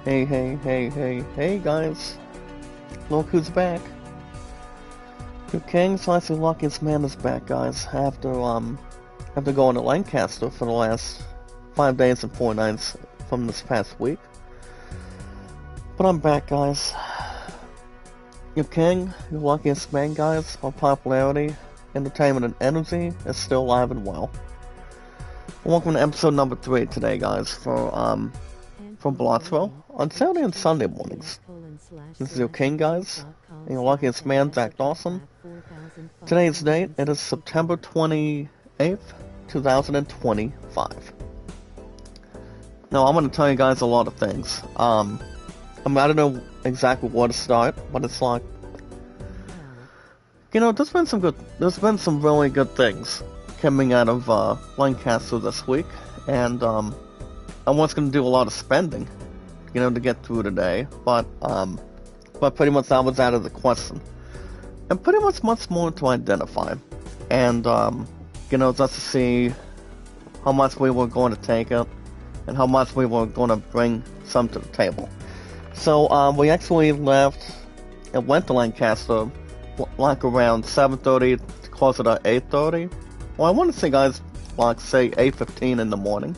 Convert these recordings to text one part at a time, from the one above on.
Hey guys. Look who's back. Your king/the luckiest man is back, guys. After going to Lancaster for the last 5 days and 4 nights from this past week. But I'm back, guys. Your king, your luckiest man, guys, our popularity, entertainment, and energy is still alive and well. Welcome to episode number 3 today, guys, from Balatro on Saturday and Sunday mornings. This is your king, guys, and your luckiest man, Zach Dawson. Today's date, it is September 28th, 2025. Now, I'm going to tell you guys a lot of things. I don't know exactly where to start, but it's like, there's been some really good things coming out of Lancaster this week, and I was going to do a lot of spending, to get through today, but pretty much that was out of the question, and pretty much more to identify, and just to see how much we were going to take it, and how much we were going to bring some to the table. So we actually left and went to Lancaster like around 7:30, closer to 8:30. Well, I want to say, guys, like say 8:15 in the morning.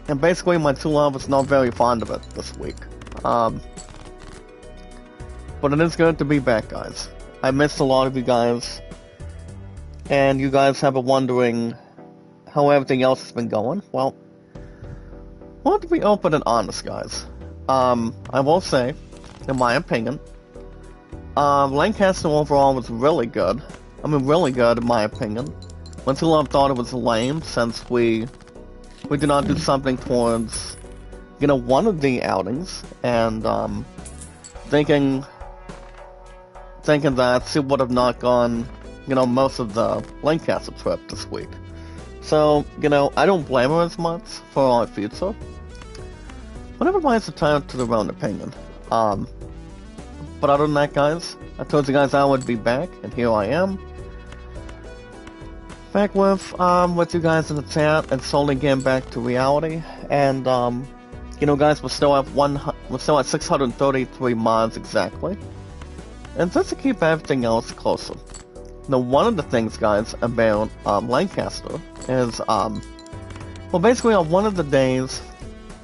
And basically my true love is not very fond of it this week. But it is good to be back, guys. I missed a lot of you guys. And you guys have been wondering how everything else has been going. Well, to be open and honest, guys. I will say, in my opinion, Lancaster overall was really good. I mean, really good in my opinion. When True Love thought it was lame since we did not do something towards, one of the outings, and thinking that she would have not gone, most of the Lancaster trip this week. So, I don't blame her as much for our future. But everybody's entitled to their own opinion. But other than that, guys, I told you guys I would be back, and here I am. Back with you guys in the chat, and slowly getting back to reality. And, guys, we're still at 633 mods exactly. And just to keep everything else closer. Now, one of the things, guys, about Lancaster is, basically on one of the days,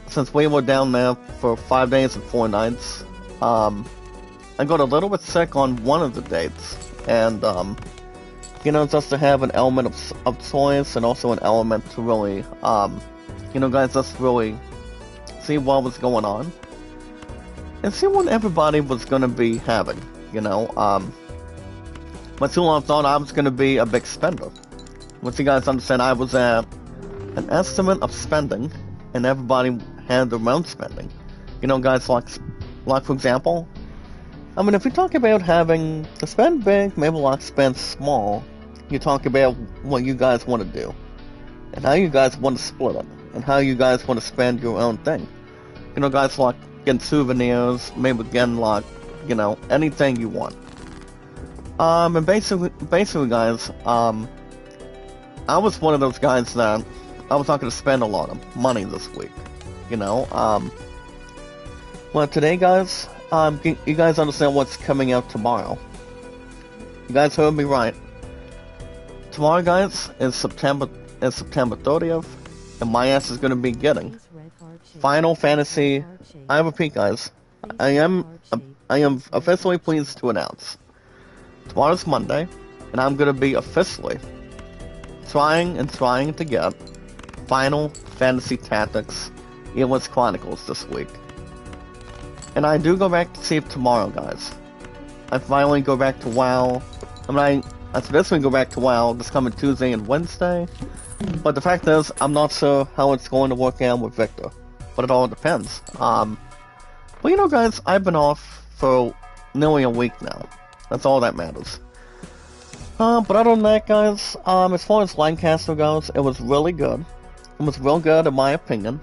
since we were down there for 5 days and 4 nights, I got a little bit sick on one of the dates, and, just to have an element of choice, and also an element to really, guys, just really see what was going on, and see what everybody was gonna be having, but too long thought I was gonna be a big spender. Once you guys understand, I was at an estimate of spending, and everybody had their own spending. Guys, like for example, I mean, if we talk about having to spend big, maybe like spend small, you talk about what you guys want to do, and how you guys want to split it, and how you guys want to spend your own thing. Guys, like getting souvenirs, maybe getting like, anything you want. And basically, guys, I was one of those guys that I was not going to spend a lot of money this week. Well, today, guys, you guys understand what's coming out tomorrow. You guys heard me right. Tomorrow, guys, is September 30th, and my ass is going to be getting Final Fantasy. I repeat, guys, I am officially pleased to announce tomorrow's Monday, and I'm going to be officially trying to get Final Fantasy Tactics Elis Chronicles this week. And I do go back to save tomorrow, guys. I finally go back to WoW. I traditionally go back to WoW this coming Tuesday and Wednesday. But the fact is, I'm not sure how it's going to work out with Victor. But it all depends. But guys, I've been off for nearly a week now. That's all that matters. But other than that, guys, as far as Lancaster goes, it was really good. It was real good in my opinion.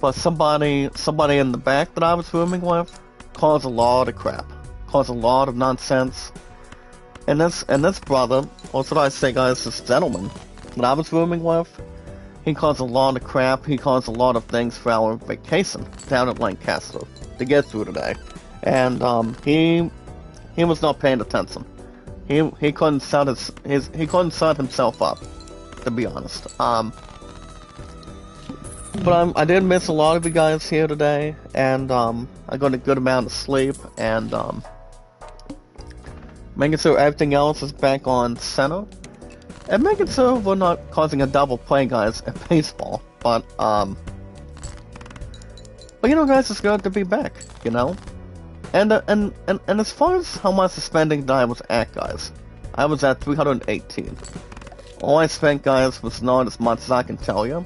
But somebody in the back that I was rooming with caused a lot of crap. Caused a lot of nonsense. And this brother, or should I say, guys, this gentleman that I was rooming with, He caused a lot of crap. He caused a lot of things for our vacation down at Lancaster to get through today. And he was not paying attention. He couldn't set he couldn't set himself up, to be honest. But I did miss a lot of you guys here today, and I got a good amount of sleep, and making sure everything else is back on center, and making sure we're not causing a double play, guys, at baseball. But you know, guys, it's good to be back, you know. And as far as how much the spending that I was at, guys, I was at 318. All I spent, guys, was not as much as I can tell you.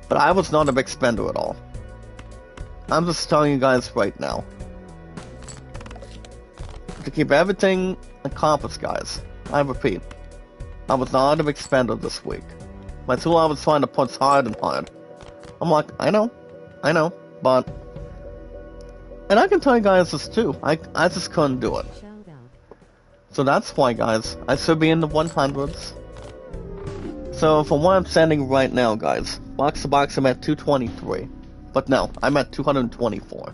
But I was not a big spender at all. I'm just telling you guys right now. To keep everything accomplished, guys, I repeat, I was not a big spender this week. My tool I was trying to punch hard and hard. I'm like, I know, but... And I can tell you guys this too, I just couldn't do it. So that's why, guys, I should be in the 100s. So from what I'm standing right now, guys, box to box I'm at 223. But no, I'm at 224.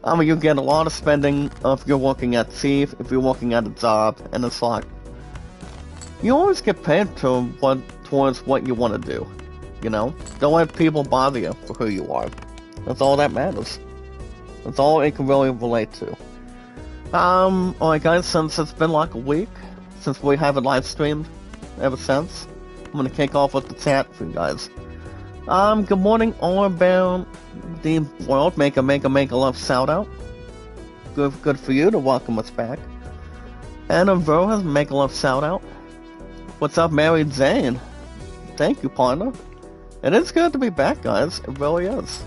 I mean, you get a lot of spending if you're working at Thief, if you're working at a job, and it's like, you always get paid towards what you want to do, you know? Don't let people bother you for who you are. That's all that matters. That's all it can really relate to. Alright guys, since it's been like a week since we haven't live streamed ever since, I'm gonna kick off with the chat for you guys. Good morning all about the world. Make a love shout out. Good for you to welcome us back. And Vero has make a love shout out. What's up, Mary Jane? Thank you, partner. It is good to be back, guys. It really is.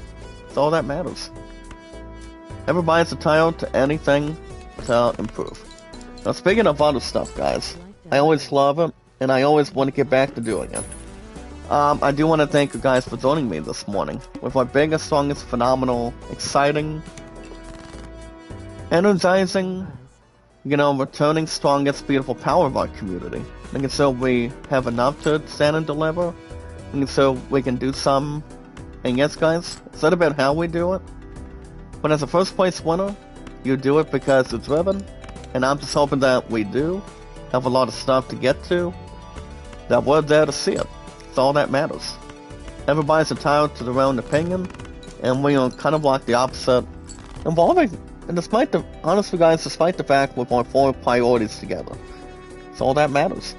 It's all that matters. Everybody's entitled to anything to improve. Now, speaking of other stuff, guys, I always love it, and I always want to get back to doing it. I do want to thank you guys for joining me this morning with my biggest, strongest, phenomenal, exciting, energizing, you know, returning strongest, beautiful power of our community. Making sure we have enough to stand and deliver. Making sure we can do some. And yes, guys, it's not about how we do it. But as a first place winner, you do it because it's driven. And I'm just hoping that we do have a lot of stuff to get to, that we're there to see it. It's all that matters. Everybody's entitled to their own opinion, and we are kind of like the opposite, involving, and despite the, honestly guys, despite the fact we're on 4 priorities together. It's all that matters.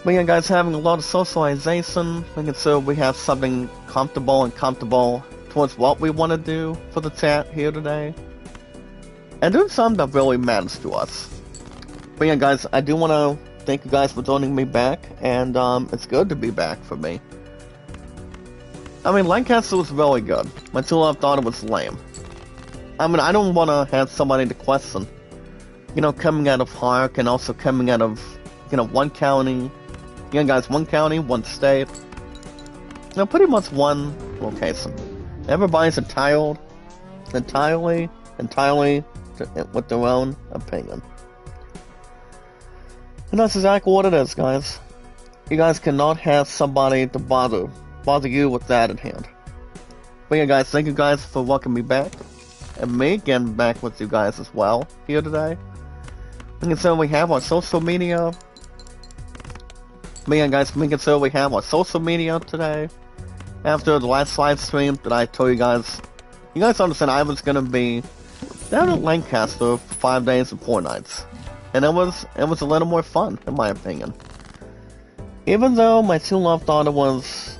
But yeah, guys, having a lot of socialization, making sure we have something comfortable towards what we want to do for the chat here today. And doing something that really matters to us. But yeah, guys, I do want to thank you guys for joining me back, and it's good to be back for me. I mean, Lancaster was really good. My two love thought it was lame. I mean, I don't want to have somebody to question, you know, coming out of Hark and also coming out of, you know, one county. Yeah, guys, one county, one state. You know, pretty much one location. Everybody's entitled entirely with their own opinion. And that's exactly what it is, guys. You guys cannot have somebody to bother you with that in hand. But yeah, guys, thank you guys for welcoming me back. And me getting back with you guys as well here today. And so we have our social media. But yeah, guys, we have our social media today. After the last live stream that I told you guys understand I was gonna be down in Lancaster for 5 days and 4 nights. And it was a little more fun, in my opinion. Even though my true love thought it was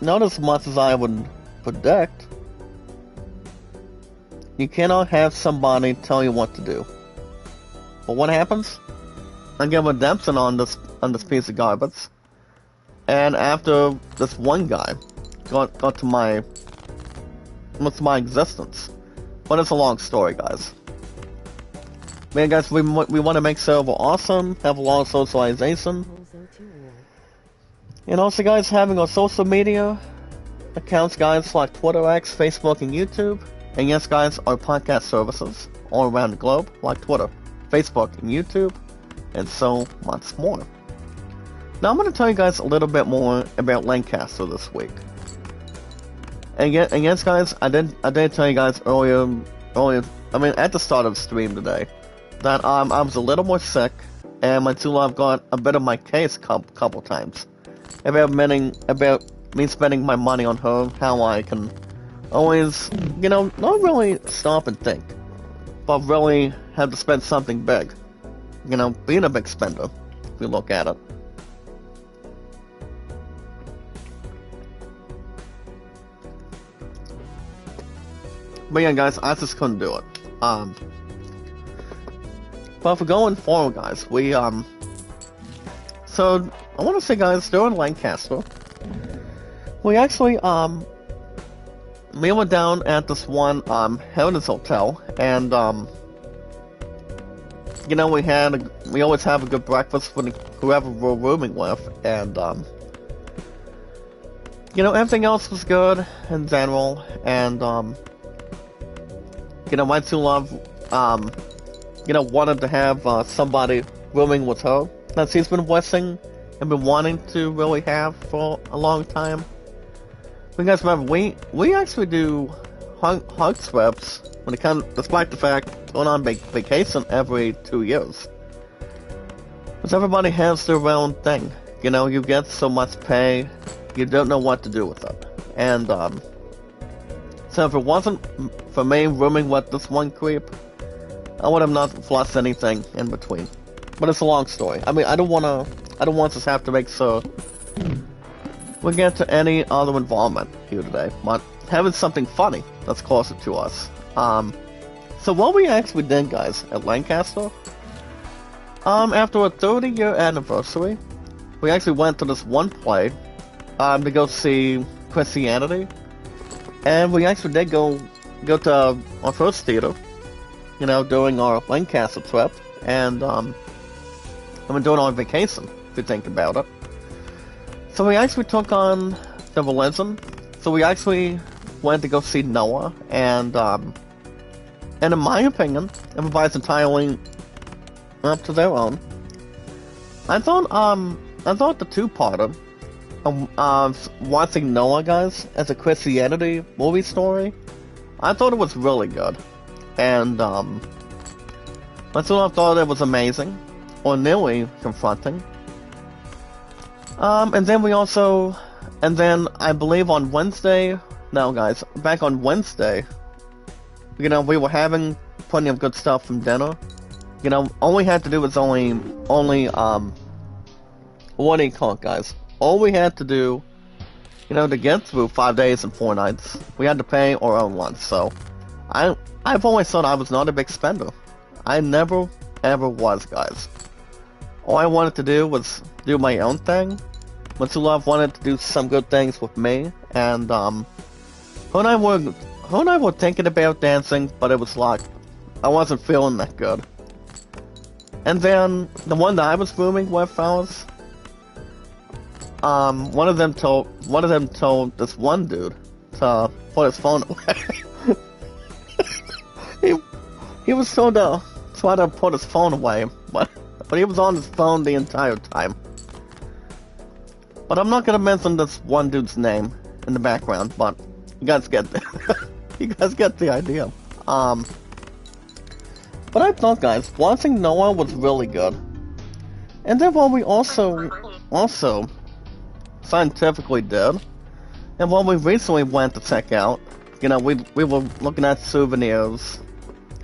not as much as I would predict, you cannot have somebody tell you what to do. But what happens? I get redemption on this piece of garbage. And after this one guy got to my existence. But it's a long story, guys. Man, guys, we want to make sure we're awesome, have a lot of socialization. And also, guys, having our social media accounts, guys, like Twitter, X, Facebook, and YouTube. And yes, guys, our podcast services all around the globe, like Twitter, Facebook, and YouTube, and so much more. Now I'm going to tell you guys a little bit more about Lancaster this week. And yes, guys, I did tell you guys earlier, I mean, at the start of the stream today, that I was a little more sick, and my two love got a bit of my case couple times about me spending my money on her, how I can always, you know, not really stop and think, but really have to spend something big. You know, being a big spender, if you look at it. But yeah, guys, I just couldn't do it. But for going forward, guys, so I want to say, guys, during Lancaster, we actually, we were down at this one, Heritage Hotel, and, you know, we always have a good breakfast with whoever we're rooming with, and, you know, everything else was good in general, and, you know, my two love, you know, wanted to have, somebody rooming with her that she's been wishing and been wanting to really have for a long time. You guys remember, we actually do hug trips when it comes, despite the fact going on vacation every 2 years. Because everybody has their own thing. You know, you get so much pay, you don't know what to do with it. And, so if it wasn't for me rooming with this one creep, I would have not flushed anything in between. But it's a long story. I mean, I don't want us to have to make sure we get to any other involvement here today, but having something funny that's closer to us. So what we actually did, guys, at Lancaster, after a 30-year anniversary, we actually went to this one play, to go see Christianity, and we actually did go to our first theater, you know, during our Lancaster trip, and, I mean, during our vacation, if you think about it. So we actually took on the religion. So we actually went to go see Noah, and in my opinion, everybody's entirely up to their own. I thought the two-parter of watching Noah, guys, as a Christianity movie story, I thought it was really good, and I thought it was amazing, or nearly confronting. And then I believe on Wednesday, no guys, back on Wednesday, you know, we were having plenty of good stuff from dinner. You know, all we had to do was only, what do you call it, guys? All we had to do, you know, to get through 5 days and 4 nights, we had to pay our own lunch, so I've always thought I was not a big spender. I never, ever was, guys. All I wanted to do was do my own thing. My two love wanted to do some good things with me, and her and I were thinking about dancing, but it was like I wasn't feeling that good. And then the one that I was rooming with, fellas, one of them told this one dude to put his phone away. he was told to try to put his phone away, but he was on his phone the entire time. But I'm not gonna mention this one dude's name in the background, but you guys get the idea. But I thought, guys, watching Noah was really good. And then what we also scientifically did, and what we recently went to check out, you know, we were looking at souvenirs.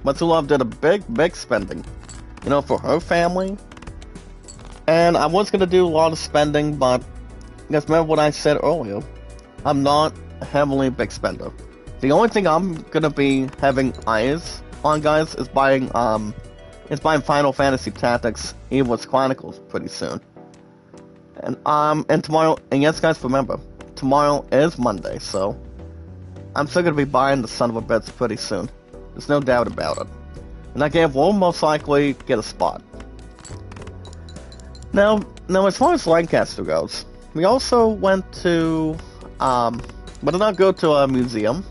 My two love did a big spending, you know, for her family. And I was gonna do a lot of spending, but you guys remember what I said earlier? I'm not a heavily big spender. The only thing I'm gonna be having eyes on, guys, is buying Final Fantasy Tactics Evil's Chronicles pretty soon. And tomorrow, and yes, guys, remember, tomorrow is Monday, so I'm still gonna be buying the son of a bitch pretty soon. There's no doubt about it. And that game will most likely get a spot. Now, as far as Lancaster goes, we also went to, we did not go to a museum,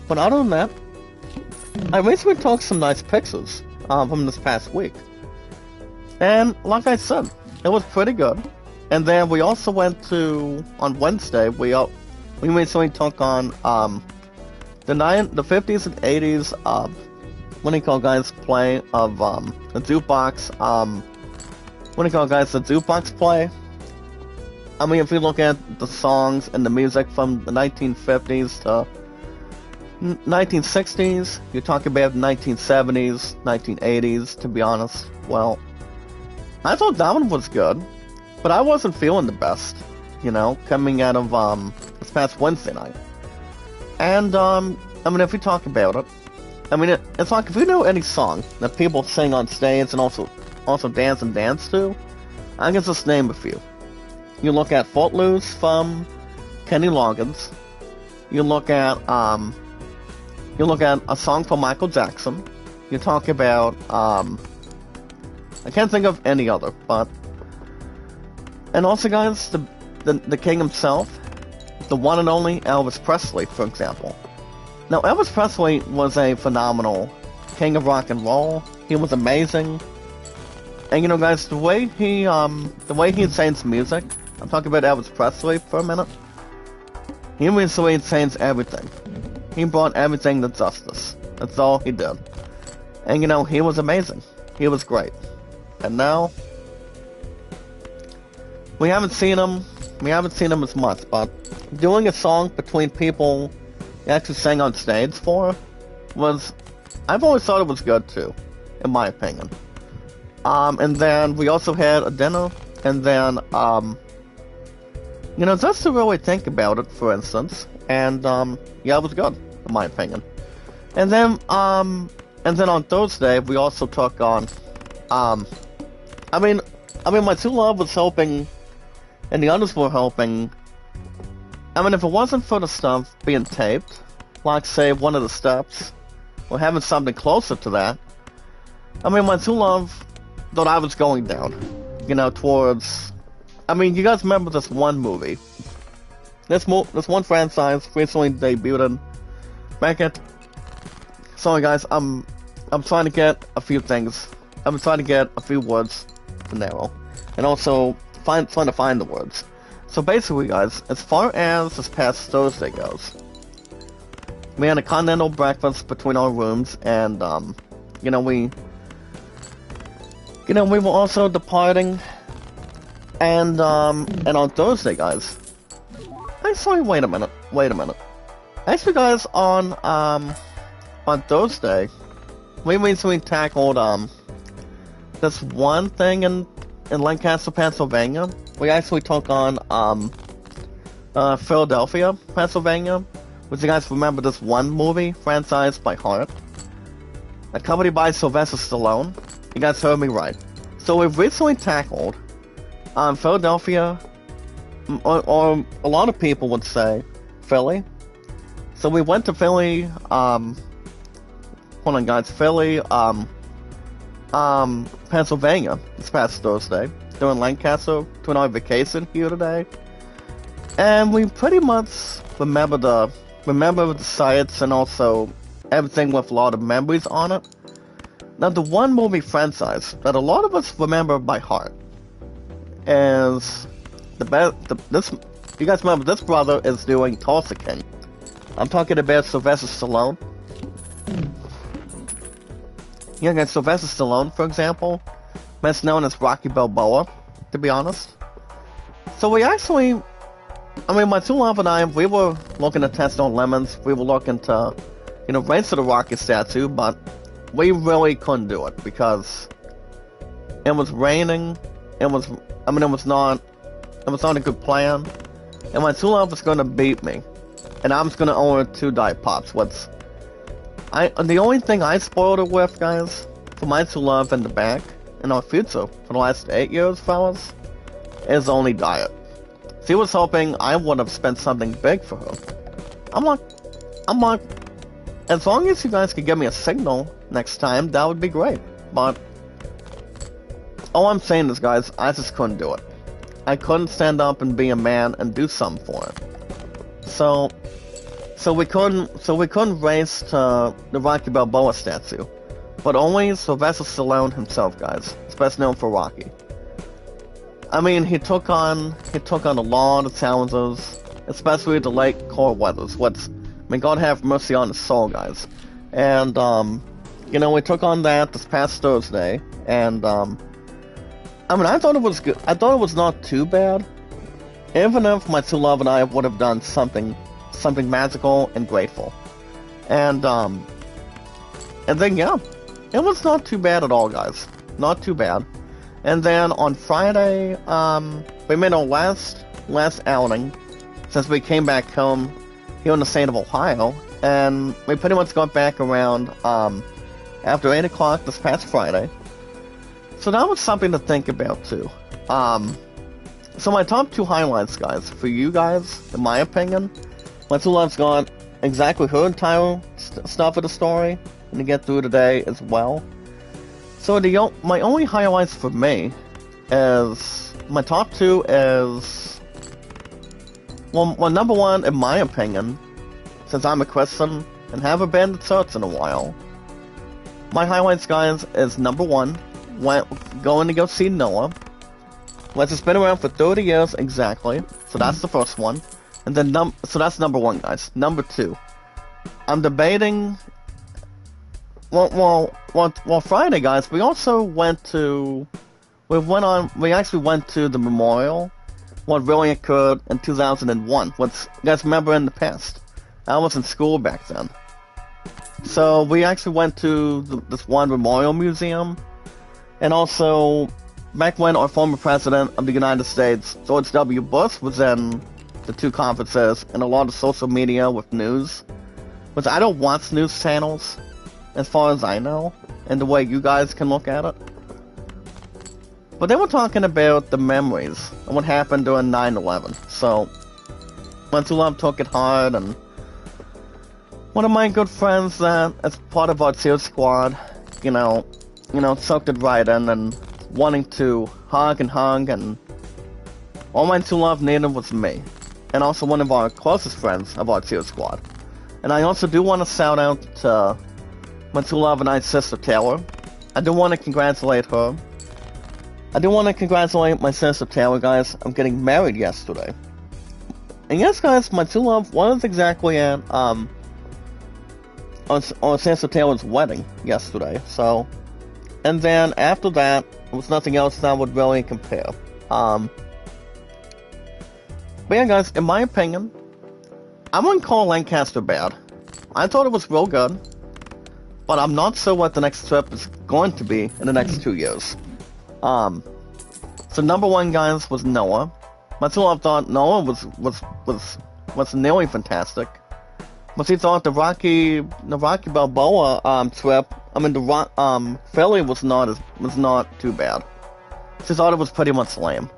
but other than that, I recently took some nice pictures, from this past week. And, like I said, it was pretty good. And then we also went to, on Wednesday, we recently took on the 50s and 80s what do you call guys play of the jukebox what do you call guys the jukebox play. I mean, if you look at the songs and the music from the 1950s to 1960s, you're talking about the 1970s, 1980s, to be honest. Well, I thought that one was good, but I wasn't feeling the best, you know, coming out of this past Wednesday night. And I mean, if we talk about it, I mean, it's like if you know any song that people sing on stage and also dance to, I can just name a few. You look at Footloose from Kenny Loggins. You look at a song from Michael Jackson. You talk about I can't think of any other, but and also guys, the king himself, the one and only Elvis Presley, for example. Now Elvis Presley was a phenomenal king of rock and roll. He was amazing. And you know guys, the way he sings music, I'm talking about Elvis Presley for a minute. He really sings everything. He brought everything to justice. That's all he did. And you know, he was amazing. He was great. And now, we haven't seen him as much, but doing a song between people he actually sang on stage for I've always thought it was good too, in my opinion. And then we also had a dinner, and then, you know, just to really think about it, for instance, and, yeah, it was good, in my opinion. And then on Thursday, we also took on, I mean, my true love was helping, and the others were helping. I mean, if it wasn't for the stuff being taped, like, say, one of the steps, or having something closer to that, I mean, my true love thought I was going down, you know, towards... I mean, you guys remember this one movie? This one franchise recently debuted back at... Sorry guys, I'm trying to get a few things. I'm trying to get a few words to narrow. And also, trying to find the words. So basically guys, as far as this past Thursday goes, we had a continental breakfast between our rooms, and, you know, we were also departing, and on Thursday, guys, actually, wait a minute, actually, guys, on Thursday, we recently tackled, this one thing in Lancaster, Pennsylvania. We actually took on, Philadelphia, Pennsylvania, which you guys remember this one movie, franchise by heart, accompanied by Sylvester Stallone. You guys heard me right. So we've recently tackled Philadelphia, or a lot of people would say Philly. So we went to Philly, hold on guys, Philly, Pennsylvania this past Thursday, during Lancaster, doing our vacation here today. And we pretty much remember the sights and also everything with a lot of memories on it. Now, the one movie franchise that a lot of us remember by heart is you guys remember this brother is doing Tulsa King. I'm talking about Sylvester Stallone. Yeah, guys, Sylvester Stallone, for example, best known as Rocky Balboa, to be honest. So we actually, I mean, my true love and I, we were looking to test on lemons. We were looking to, you know, race to the Rocky statue, but we really couldn't do it because it was raining. It was not a good plan. And my true love was going to beat me, and I was going to order 2 Diet Pops. The only thing I spoiled it with, guys, for my true love in the back, in our future, for the last 8 years, fellas, is only Diet. She was hoping I would have spent something big for her. I'm like, as long as you guys could give me a signal next time, that would be great. But all I'm saying is, guys, I just couldn't do it. I couldn't stand up and be a man and do something for it. So we couldn't race to the Rocky Balboa statue, but only Sylvester Stallone himself, guys. He's best known for Rocky. I mean, he took on a lot of challenges, especially the late cold weathers. May God have mercy on his soul, guys. And you know, we took on that this past Thursday, and I mean, I thought it was good. I thought it was not too bad, even if my true love and I would have done something magical and grateful. And then yeah, it was not too bad at all, guys. Not too bad. And then on Friday, we made our last outing since we came back home here in the state of Ohio, and we pretty much got back around after 8 o'clock this past Friday. So that was something to think about too. So my top 2 highlights, guys, for you guys, in my opinion, my true love's got exactly her entire stuff of the story, and to get through today as well. So my only highlights for me is, my top 2 is, well, number 1, in my opinion, since I'm a Christian and haven't been to church in a while, my highlights, guys, is number 1, going to go see Noah, which has been around for 30 years exactly, so that's the first one. And then, so that's number 1, guys. Number 2, I'm debating. Well, Friday, guys, we also went to. We actually went to the memorial. What really occurred in 2001. What you guys remember in the past? I was in school back then. So we actually went to this one memorial museum, and also back when our former president of the United States, George W. Bush, was in the 2 conferences and a lot of social media with news, which I don't watch news channels, as far as I know, and the way you guys can look at it. But they were talking about the memories of what happened during 9/11. So, my true love took it hard, and one of my good friends that, as part of our cheer squad, you know, sucked it right in and wanting to hug, and all my true love needed was me, and also one of our closest friends of our cheer squad. And I also do want to shout out to my true love and I's sister Taylor. I do want to congratulate her. I do want to congratulate my sister Taylor, guys. I'm getting married yesterday. And yes, guys, my true love was exactly at on sister Taylor's wedding yesterday. So, and then after that, there was nothing else that would really compare. But yeah, guys, in my opinion, I wouldn't call Lancaster bad. I thought it was real good. But I'm not sure what the next trip is going to be in the next 2 years. So number 1, guys, was Noah. My true love thought Noah was nearly fantastic. But she thought the Rocky Balboa trip, I mean the Philly was not too bad. She thought it was pretty much lame.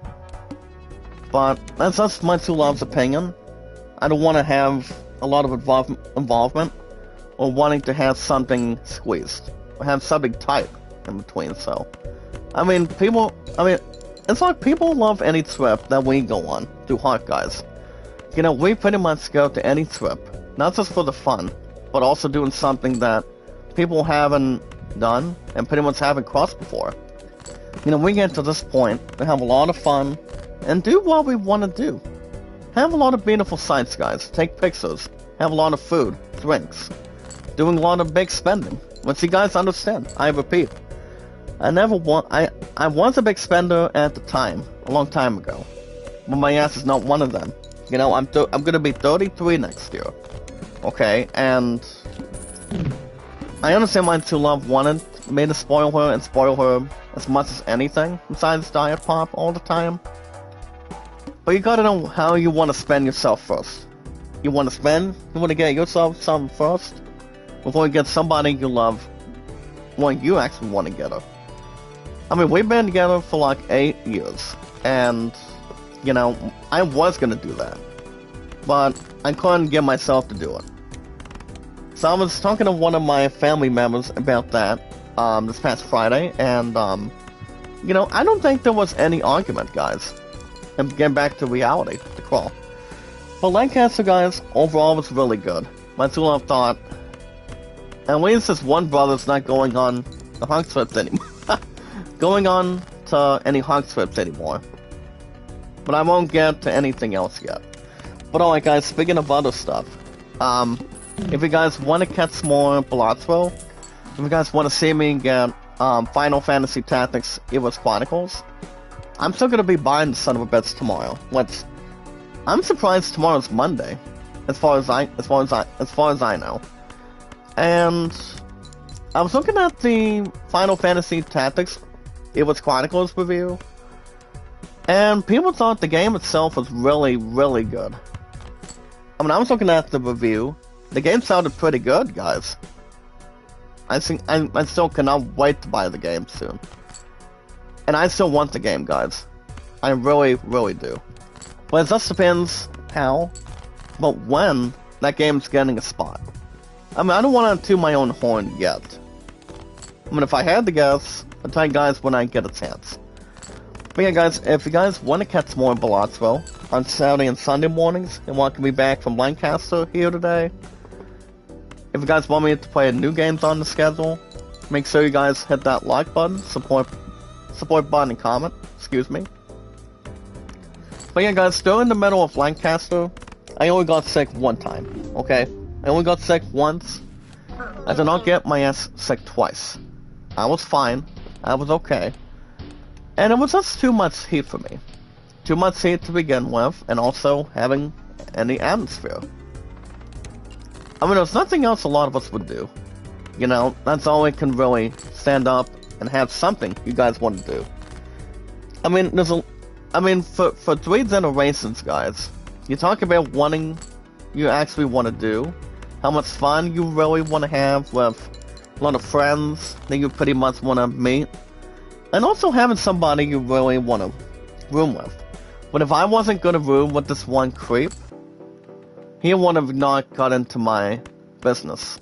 But that's just my true love's opinion. I don't want to have a lot of involvement, or wanting to have something squeezed, or have something tight in between. So, I mean, it's like people love any trip that we go on through Heart, guys. You know, we pretty much go to any trip, not just for the fun, but also doing something that people haven't done and pretty much haven't crossed before. You know, we get to this point, we have a lot of fun, and do what we want to do. Have a lot of beautiful sights, guys. Take pictures. Have a lot of food, drinks. Doing a lot of big spending. Once you guys understand, I repeat, I was a big spender at the time, a long time ago, but my ass is not one of them. You know, I'm gonna be 33 next year, okay, and I understand my true love wanted me to spoil her as much as anything besides diet pop all the time. But you gotta know how you want to spend yourself first. You want to get yourself something first before you get somebody you love when you actually want to get her. I mean, we've been together for like 8 years, and, you know, I was gonna do that, but I couldn't get myself to do it. So I was talking to one of my family members about that, this past Friday, and, you know, I don't think there was any argument, guys. And getting back to reality, the crawl. But Lancaster, guys, overall was really good. My true love thought, at least this one brother's not going on the hug trips anymore. Going on to any hug trips anymore. but I won't get to anything else yet. But alright guys, speaking of other stuff, if you guys want to catch more Balatro, if you guys want to see me get Final Fantasy Tactics Evil's Chronicles, I'm still gonna be buying the son of a bitch tomorrow. I'm surprised tomorrow's Monday, as far as I know. And I was looking at the Final Fantasy Tactics Evil's Chronicles review, and people thought the game itself was really, really good. I mean, I was looking at the review. The game sounded pretty good, guys. I still cannot wait to buy the game soon. And I still want the game, guys. I really, really do. But it just depends how, but when that game's getting a spot. I mean, I don't want to toot my own horn yet. I mean, if I had to guess, I'd tell you guys when I get a chance. But yeah, guys, if you guys want to catch more Balatro on Saturday and Sunday mornings and want to be back from Lancaster here today, if you guys want me to play new games on the schedule, make sure you guys hit that like button, support button, and comment. Excuse me. But yeah, guys, during the middle of Lancaster, I only got sick one time. Okay, I only got sick once. I did not get my ass sick twice. I was fine. I was okay. And it was just too much heat for me. Too much heat to begin with, and also having any atmosphere. I mean, there's nothing else a lot of us would do. You know, that's all we can really stand up and have something you guys want to do. I mean, for 3 generations, guys, you talk about wanting, you actually want to do, how much fun you really want to have with a lot of friends that you pretty much want to meet, and also having somebody you really want to room with. But if I wasn't going to room with this one creep, he would have not got into my business.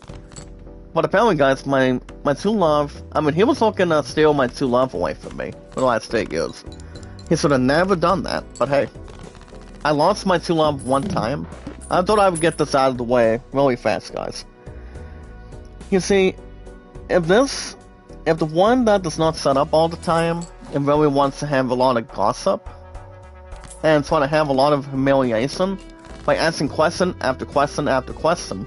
But apparently, guys, my true love, I mean, he was looking to steal my true love away from me for the last 8 years. He should have never done that, but hey, I lost my true love one time. I thought I would get this out of the way really fast, guys. You see, if the one that does not set up all the time and really wants to have a lot of gossip and try to have a lot of humiliation by asking question after question after question,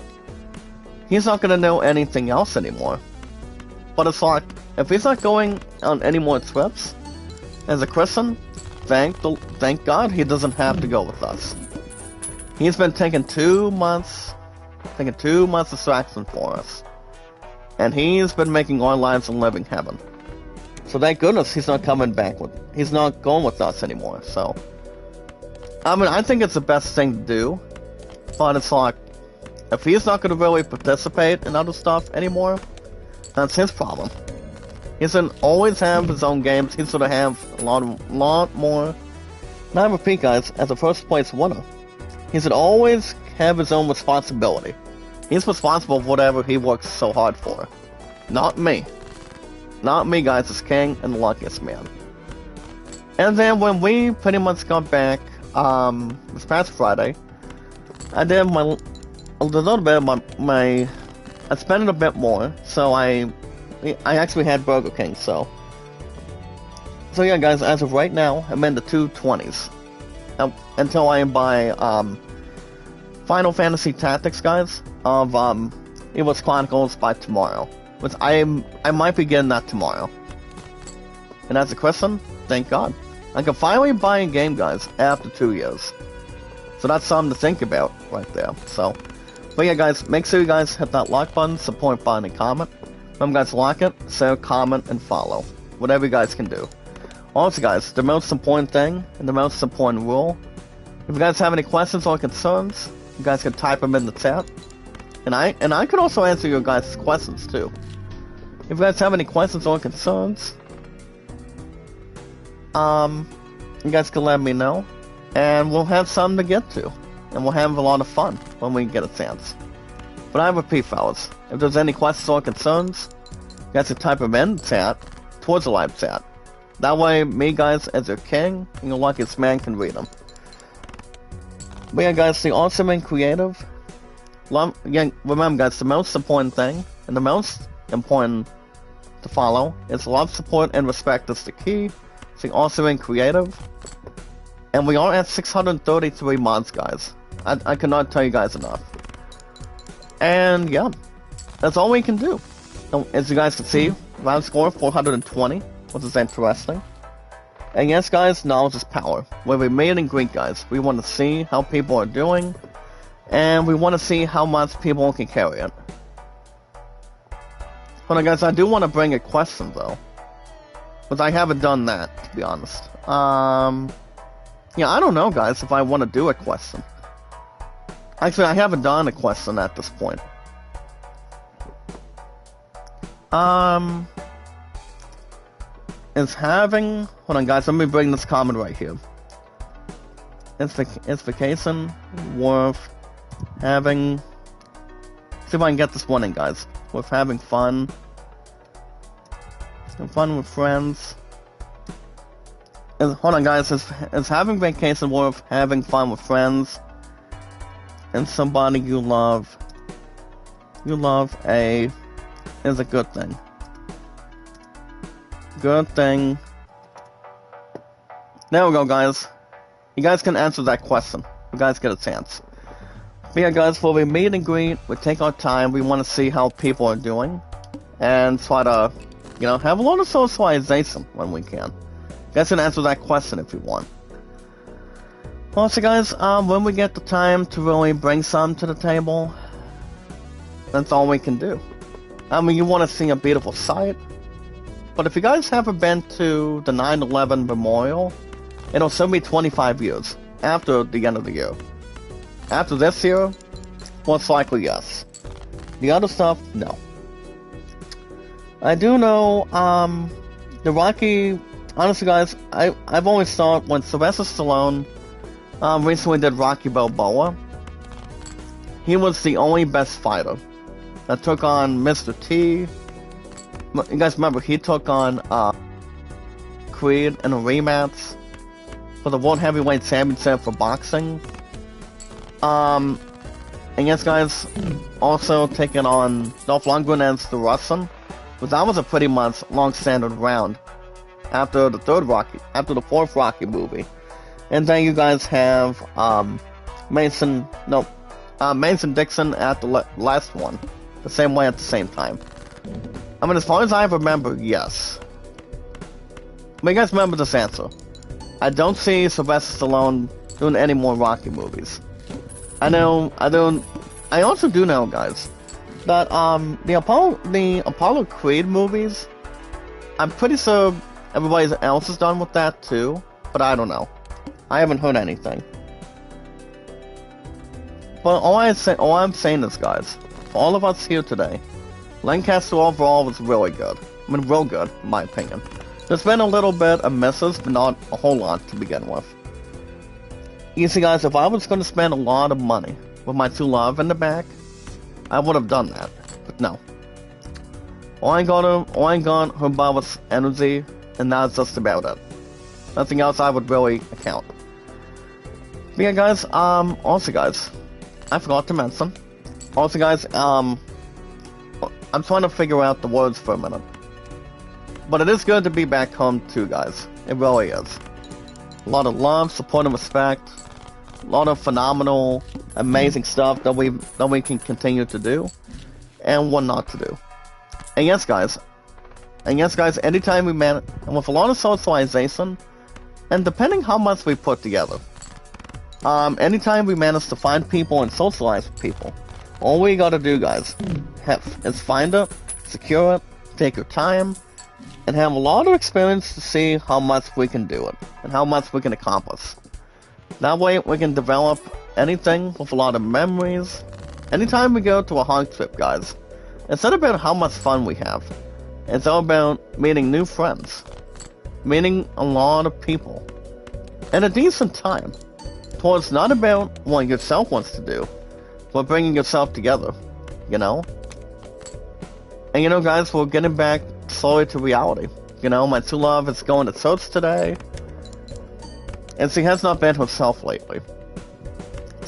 he's not going to know anything else anymore. But it's like, if he's not going on any more trips as a Christian, thank God he doesn't have to go with us. He's been taking 2 months distraction for us. And he's been making our lives a living heaven. So thank goodness he's not going with us anymore, so. I mean, I think it's the best thing to do. But it's like, if he's not going to really participate in other stuff anymore, that's his problem. He should always have his own games. He should have a lot more. Now I repeat, guys, as a first place winner, he should always have his own responsibility. He's responsible for whatever he works so hard for. Not me. Not me, guys, as king and the luckiest man. And then when we pretty much got back, this past Friday, I did a little bit of my I spent it a bit more, so I actually had Burger King, so yeah, guys, as of right now, I'm in the 220s. Until I buy, Final Fantasy Tactics, guys, of, Evil's Chronicles by tomorrow. Which I might be getting that tomorrow. And as a Christian, thank God. I can finally buy a game, guys, after 2 years. So that's something to think about right there, so. But yeah, guys, make sure you guys hit that like button, support button, and comment. Remember, guys, like it, share, comment, and follow. Whatever you guys can do. Also, guys, the most important thing, and the most important rule, if you guys have any questions or concerns, you guys can type them in the chat. And I could also answer your guys' questions, too. If you guys have any questions or concerns, you guys can let me know. And we'll have something to get to. And we'll have a lot of fun when we get a chance. But I repeat, fellas, if there's any questions or concerns, you guys can type them in the chat, towards the live chat. That way, me, guys, as your king, and your luckiest man, can read them. But yeah, guys, the awesome and creative. Again, remember, guys, the most important thing, and the most important to follow, is love, support, and respect is the key. The awesome and creative. And we are at 633 mods, guys. I cannot tell you guys enough. And yeah, that's all we can do. As you guys can see, round score 420, which is interesting. And yes, guys, knowledge is power. When we made in Greek, guys, we want to see how people are doing, and we want to see how much people can carry it. Hold on, guys, I do want to bring a question, though. But I haven't done that, to be honest. Yeah, I don't know, guys, if I want to do a question. Actually, I haven't done a question at this point. Is having... Hold on, guys, let me bring this comment right here. Is vacation worth having... See if I can get this one in, guys. Worth having fun. Have fun with friends. Hold on, guys, is having vacation worth having fun with friends? And somebody you love is a good thing. Good thing. There we go, guys. You guys can answer that question. You guys get a chance. But yeah, guys, for we meet and greet, we take our time, we want to see how people are doing. And try to, you know, have a lot of socialization when we can. You guys can answer that question if you want. Also, guys, when we get the time to really bring some to the table, that's all we can do. I mean, you want to see a beautiful sight, but if you guys haven't been to the 9/11 Memorial, it'll still be 25 years after the end of the year. After this year, most likely yes. The other stuff, no. I do know, the Rocky, honestly, guys, I've always thought when Sylvester Stallone recently did Rocky Balboa, he was the only best fighter that took on Mr. T. You guys remember, he took on Creed in a rematch for the World Heavyweight Championship for boxing. And yes, guys, also taking on Dolph Lundgren as the Russian, but that was a pretty much long-standing round after the fourth Rocky movie. And then you guys have Mason Dixon at the last one, the same way at the same time. I mean, as far as I remember, yes. But you guys remember this answer. I don't see Sylvester Stallone doing any more Rocky movies. I also do know, guys, that the Apollo Creed movies, I'm pretty sure everybody else is done with that too, but I don't know. I haven't heard anything. But all I'm saying is, guys, for all of us here today, Lancaster overall was really good. I mean, real good, in my opinion. There's been a little bit of misses, but not a whole lot to begin with. You see, guys, if I was going to spend a lot of money with my true love in the back, I would have done that. But no. All I got her was energy, and that's just about it. Nothing else I would really account. But yeah, guys, also, guys, I forgot to mention. Also, guys, I'm trying to figure out the words for a minute. But it is good to be back home too, guys. It really is. A lot of love, support, and respect. A lot of phenomenal, amazing stuff that we can continue to do, and what not to do. And yes, guys, anytime we and with a lot of socialization, and depending how much we put together, anytime we manage to find people and socialize with people, all we gotta do, guys, is find it, secure it, take your time, and have a lot of experience to see how much we can do it, and how much we can accomplish. That way, we can develop anything with a lot of memories. Anytime we go to a hog trip, guys, it's not about how much fun we have. It's all about meeting new friends, meeting a lot of people, and a decent time. So it's not about what yourself wants to do, but bringing yourself together, you know? And you know, guys, we're getting back slowly to reality. You know, my true love is going to church today, and she has not been herself lately.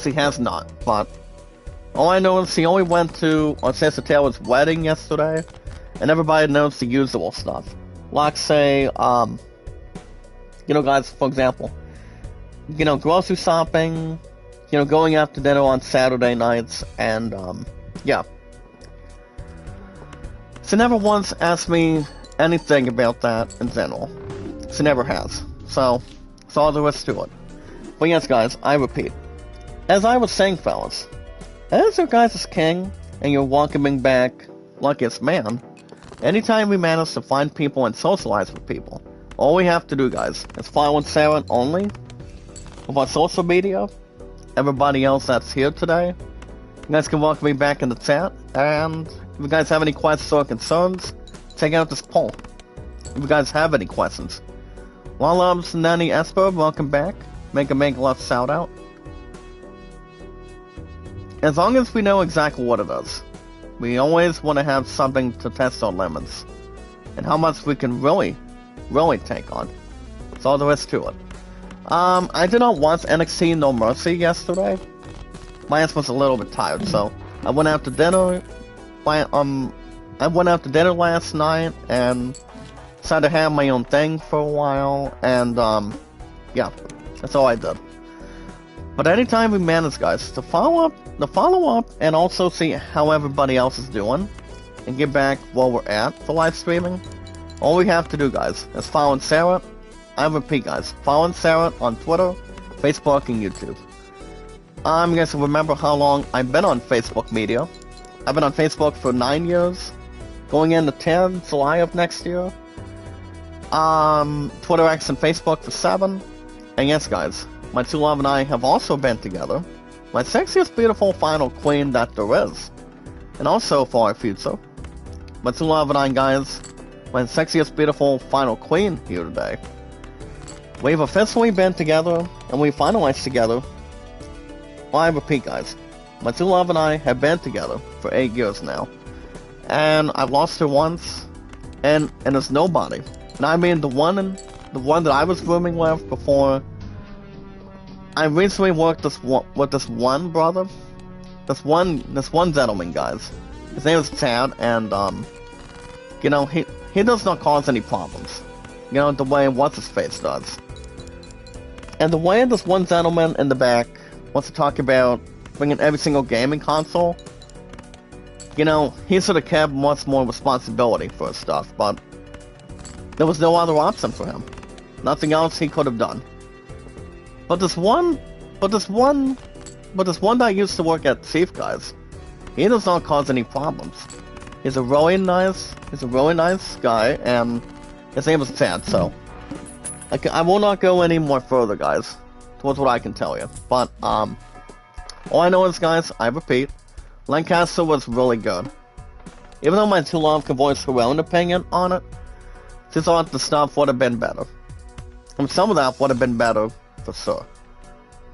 She has not, but all I know is she only went to Sansa Taylor's wedding yesterday, and everybody knows the usual stuff. Like, say, you know, guys, for example, grocery shopping, going out to dinner on Saturday nights, and, yeah. She never once asked me anything about that in general. She never has. So, that's all there is to it. But yes, guys, I repeat. As I was saying, fellas, as your guys' king, and you're welcoming back luckiest man, anytime we manage to find people and socialize with people, all we have to do, guys, is follow Sarah only with our social media. Everybody else that's here today, you guys can welcome me back in the chat, and if you guys have any questions or concerns, check out this poll. If you guys have any questions. Loves Nanny Esper, welcome back. Make a love shout out. As long as we know exactly what it is, we always want to have something to test our limits and how much we can really take on. That's all there is to it. I did not watch NXT No Mercy yesterday. My ass was a little bit tired, so I went out to dinner. I went out to dinner last night and decided to have my own thing for a while, and yeah, that's all I did. But anytime we manage, guys, to follow up, and also see how everybody else is doing, and get back where we're at for live streaming, all we have to do, guys, is follow Sarah. I repeat, guys, follow Sarah on Twitter, Facebook, and YouTube. You guys remember how long I've been on Facebook media. I've been on Facebook for 9 years, going into 10, July of next year. Twitter, X, and Facebook for 7. And yes, guys, my true love and I have also been together. My sexiest, beautiful final queen that there is. And also for our future. My true love and I, guys, my sexiest, beautiful final queen here today. We've officially been together, and we finalized together. Well, I repeat, guys, my true love and I have been together for 8 years now. And I've lost her once, and it's nobody. And I mean the one that I was rooming with before. I recently worked with this one brother, this one gentleman, guys. His name is Chad, and he does not cause any problems. The way what's his face does. And the way this one gentleman in the back wants to talk about bringing every single gaming console, he sort of kept much more responsibility for his stuff, but there was no other option for him. Nothing else he could have done. But this one that used to work at Chief, guys, he does not cause any problems. He's a really nice guy, and his name is Chad, so I will not go any more further, guys, towards what I can tell you. But all I know is, guys, I repeat, Lancaster was really good. Even though my true love can voice her own opinion on it, she thought the stuff would have been better. And some of that would have been better, for sure.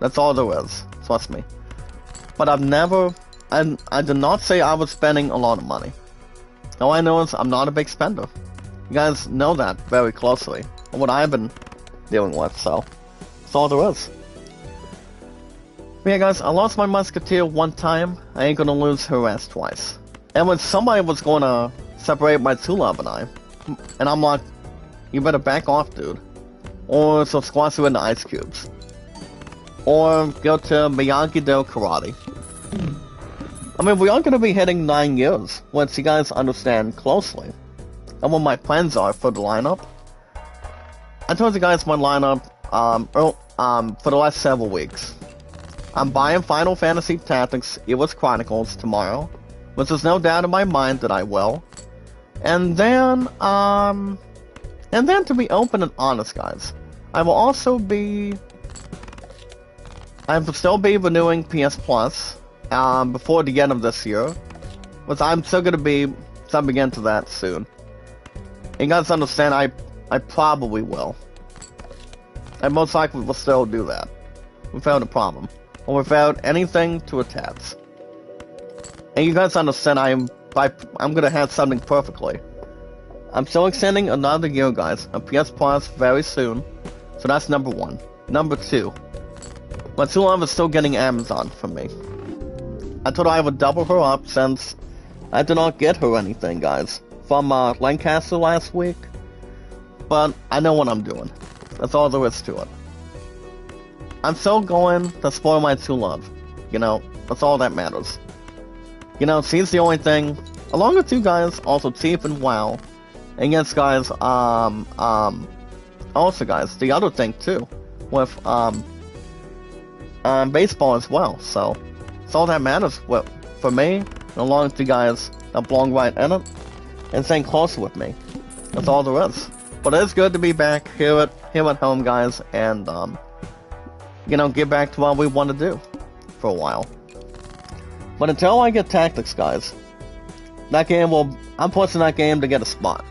That's all there is, trust me. But I did not say I was spending a lot of money. All I know is I'm not a big spender. You guys know that very closely, and what I've been dealing with, so that's all there is. But yeah, guys, I lost my musketeer one time. I ain't gonna lose her ass twice. And when somebody was gonna separate my true love and I, and I'm like, you better back off, dude. Or so squash you into ice cubes. Or go to Miyagi-Do Karate. I mean, we are gonna be hitting 9 years, once you guys understand closely. And what my plans are for the lineup. I told you guys my lineup, for the last several weeks. I'm buying Final Fantasy Tactics Eos Chronicles tomorrow, which there's no doubt in my mind that I will. And then, to be open and honest, guys, I will still be renewing PS Plus, before the end of this year, but I'm still gonna be jumping into that soon. And you guys understand, I probably will. I most likely will still do that, without a problem, or without anything to attach. And you guys understand, I'm gonna have something perfectly. I'm still extending another year, guys, on PS Plus very soon, so that's number 1. Number 2, my true love is still getting Amazon from me. I told her I would double her up since I did not get her anything, guys, from Lancaster last week. But I know what I'm doing. That's all there is to it. I'm still going to spoil my true love. You know, that's all that matters. You know, T's the only thing, along with you guys, also Chief and WoW. And yes, guys, also guys, the other thing too, with, baseball as well, so, it's all that matters for me, and along with you guys that belong right in it, and staying close with me. That's all there is. But it's good to be back here at home, guys, and, you know, get back to what we want to do for a while. But until I get tactics, guys, that game I'm pushing that game to get a spot.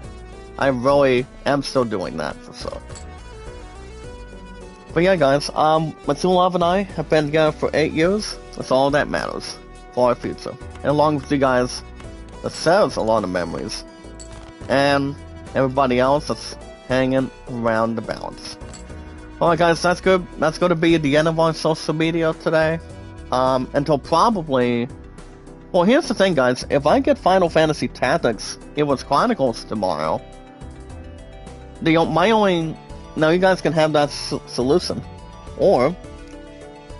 I really am still doing that for sure. But yeah, guys, Matsu Love and I have been together for 8 years. That's all that matters for our future. And along with you guys, that shares a lot of memories. And everybody else that's hanging around the balance. Alright guys, that's good. That's going to be the end of our social media today. Until probably... Well, here's the thing, guys. If I get Final Fantasy Tactics, it was Chronicles tomorrow. My only... Now you guys can have that solution. Or,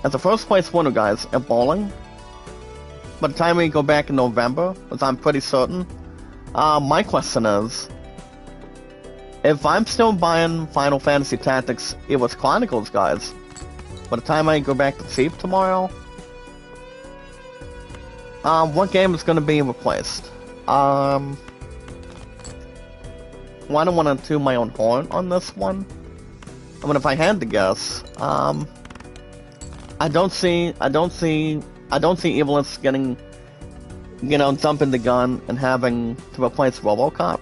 as the first place winner, guys, at bowling, by the time we go back in November, which I'm pretty certain, my question is, if I'm still buying Final Fantasy Tactics, it was Chronicles, guys, by the time I go back to Chief tomorrow, what game is going to be replaced? Well, I don't want to toot my own horn on this one. I mean, if I had to guess, I don't see Evilus getting, you know, jumping the gun and having to replace RoboCop.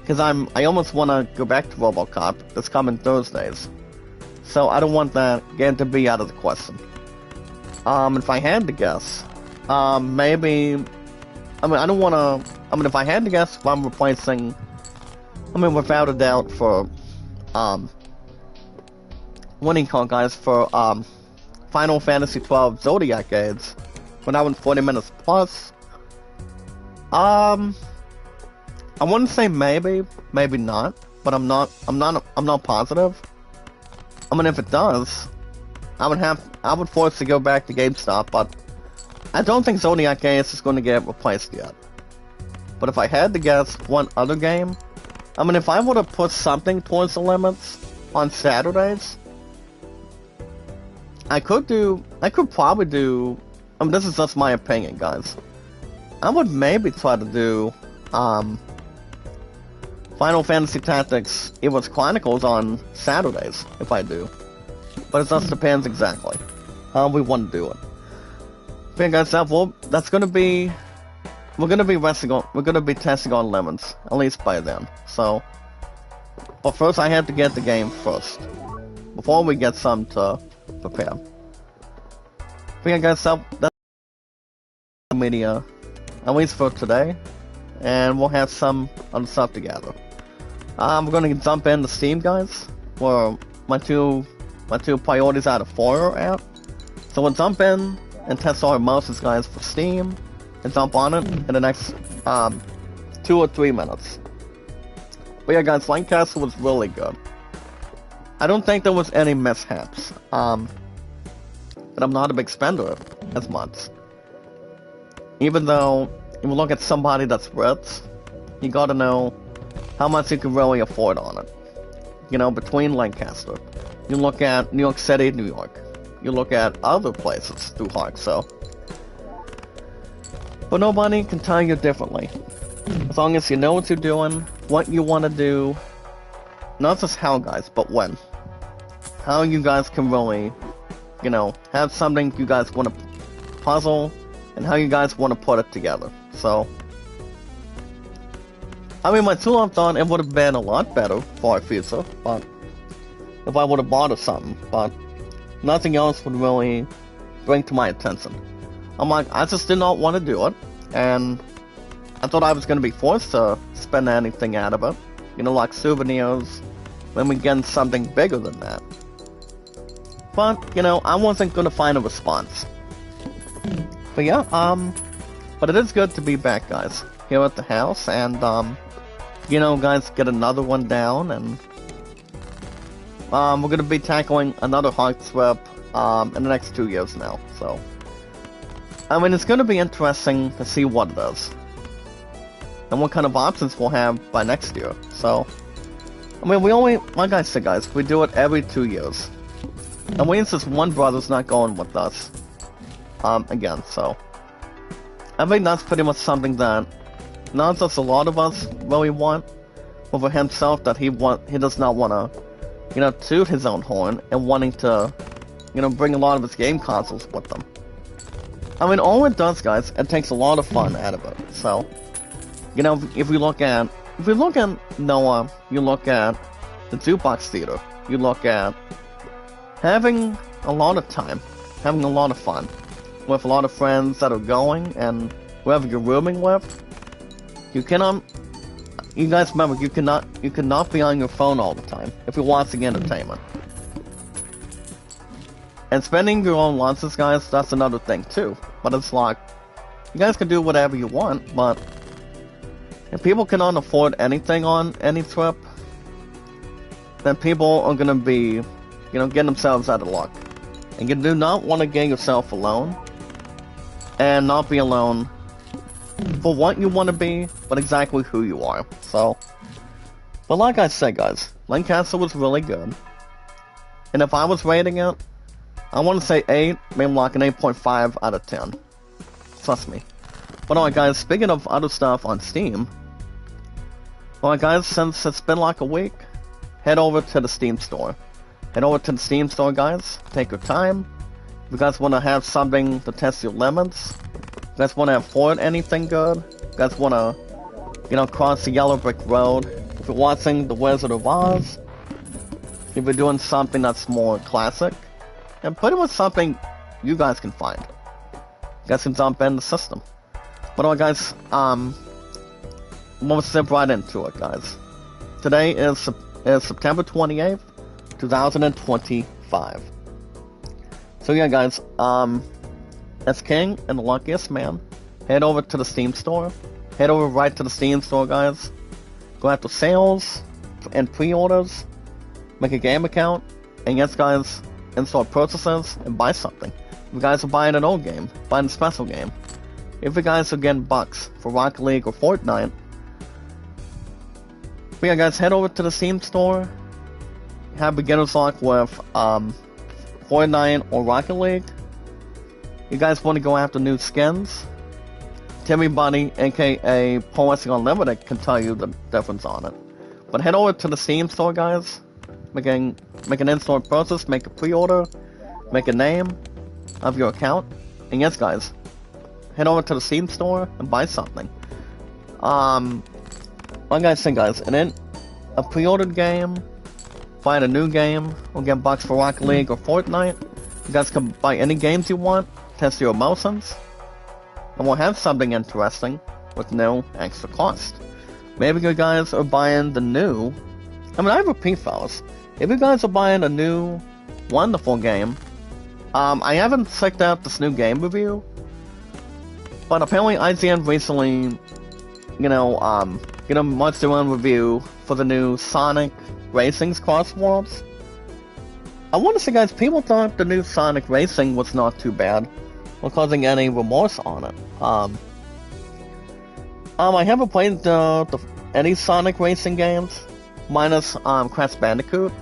Because I almost want to go back to RoboCop this coming Thursdays. So I don't want that game to be out of the question. If I had to guess, maybe, I mean, I don't want to, I mean, if I had to guess if I'm replacing, I mean, without a doubt for, what do you call it, guys, for, Final Fantasy 12 Zodiac Aids, when I went 40 minutes plus, I wouldn't say maybe not, but I'm not positive. I mean, if it does, I would force to go back to GameStop, but I don't think Zodiac Aids is going to get replaced yet. But if I had to guess one other game, I mean, if I would have put something towards the limits on Saturdays, I could probably do, I mean, this is just my opinion, guys. I would maybe try to do, Final Fantasy Tactics, it was Chronicles on Saturdays, if I do. But it just depends exactly how we want to do it. But yeah, guys, that's gonna be, we're gonna be testing on lemons, at least by then. So, but first I have to get the game first, before we get some to prepare. But yeah, guys, that's media, at least for today, and we'll have some other stuff together. We're gonna jump into Steam, guys, where my two priorities out of 4 are at. So we'll jump in and test all our motions, guys, for Steam, and jump on it in the next 2 or 3 minutes. But yeah, guys, Lancaster was really good. I don't think there was any mishaps. But I'm not a big spender as much. Even though, if you look at somebody that's rich, you gotta know how much you can really afford on it. You know, between Lancaster. You look at New York City, New York. You look at other places through Hark, so. But nobody can tell you differently. As long as you know what you're doing, what you want to do, not just how, guys, but when. How you guys can really, you know, have something you guys want to puzzle, and how you guys want to put it together. So, I mean, my tool I've done, it would have been a lot better for our future, but if I would have bought or something, but nothing else would really bring to my attention. I'm like, I just did not want to do it, and I thought I was going to be forced to spend anything out of it, you know, like souvenirs, when we get something bigger than that. But, you know, I wasn't going to find a response. But yeah, but it is good to be back, guys, here at the house, and, you know, guys, get another one down, and we're gonna be tackling another hard trip in the next 2 years now. So, I mean, it's gonna be interesting to see what it is and what kind of options we'll have by next year. So, I mean, we only, like I said, guys, we do it every 2 years. And we insist one brother's not going with us again. So, I think that's pretty much something that not just a lot of us really want, but for himself, that he does not want to, you know, toot his own horn and wanting to, you know, bring a lot of his game consoles with them. I mean, all it does, guys, it takes a lot of fun out of it. So, you know, if we look at Noah, you look at the jukebox theater, you look at having a lot of time, having a lot of fun, with a lot of friends that are going, and whoever you're rooming with, you guys remember, you cannot be on your phone all the time if you're watching entertainment. And spending your own lunches, guys, that's another thing too. But it's like, you guys can do whatever you want, but if people cannot afford anything on any trip, then people are gonna be, you know, getting themselves out of luck. And you do not want to get yourself alone, and not be alone for what you want to be, but exactly who you are. So, but like I said, guys, Lancaster was really good. And if I was rating it, I want to say 8, maybe like an 8.5 out of 10. Trust me. But alright, guys, speaking of other stuff on Steam, alright, guys, since it's been like a week, head over to the Steam store. Head over to the Steam store, guys. Take your time. If you guys want to have something to test your limits, if you guys want to afford anything good, if you guys want to, you know, cross the yellow brick road, if you're watching The Wizard of Oz, if you're doing something that's more classic, and pretty much something you guys can find, you guys can jump in the system. But alright, guys, we'll step right into it, guys. Today is September 28th, 2025. So yeah, guys, as King and the Luckiest Man, head over to the Steam store. Head over right to the Steam store, guys. Go after sales and pre-orders. Make a game account. And yes, guys, install purchases and buy something. If you guys are buying an old game, buying a special game. If you guys are getting bucks for Rocket League or Fortnite. But yeah, guys, head over to the Steam store. Have beginner's luck with Fortnite or Rocket League. You guys want to go after new skins? Timmy Bunny, aka Poestic Unlimited, can tell you the difference on it. But head over to the Steam store, guys. Make an in-store purchase, make a pre-order, make a name of your account, and yes, guys, head over to the Steam store and buy something. Like I said, guys, and then a pre-ordered game, find a new game, or get bucks for Rocket League or Fortnite. You guys can buy any games you want, test your emotions, and we'll have something interesting with no extra cost. Maybe you guys are buying the new, I repeat, fellas, if you guys are buying a new, wonderful game, I haven't checked out this new game review, but apparently IGN recently, wants their own review for the new Sonic Racing's Cross Worlds. I want to say, guys, people thought the new Sonic Racing was not too bad, or causing any remorse on it. I haven't played any Sonic Racing games, minus Crash Bandicoot,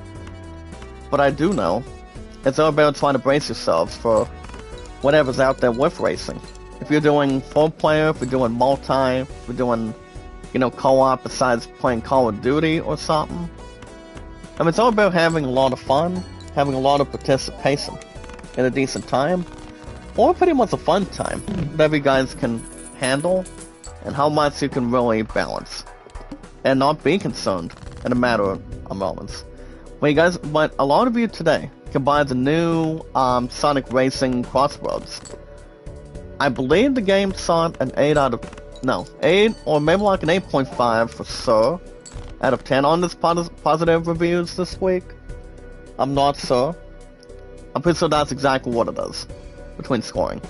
but I do know it's all about trying to brace yourselves for whatever's out there with racing. If you're doing full player, if you're doing multi, if you're doing, co-op besides playing Call of Duty or something. It's all about having a lot of fun, having a lot of participation in a decent time, or pretty much a fun time, whatever you guys can handle, and how much you can really balance, and not be concerned in a matter of moments. But a lot of you today can buy the new Sonic Racing Crossroads. I believe the game saw an 8 or maybe like an 8.5 for sure, out of 10 on this positive reviews this week. I'm not sure. I'm pretty sure that's exactly what it is, between scoring.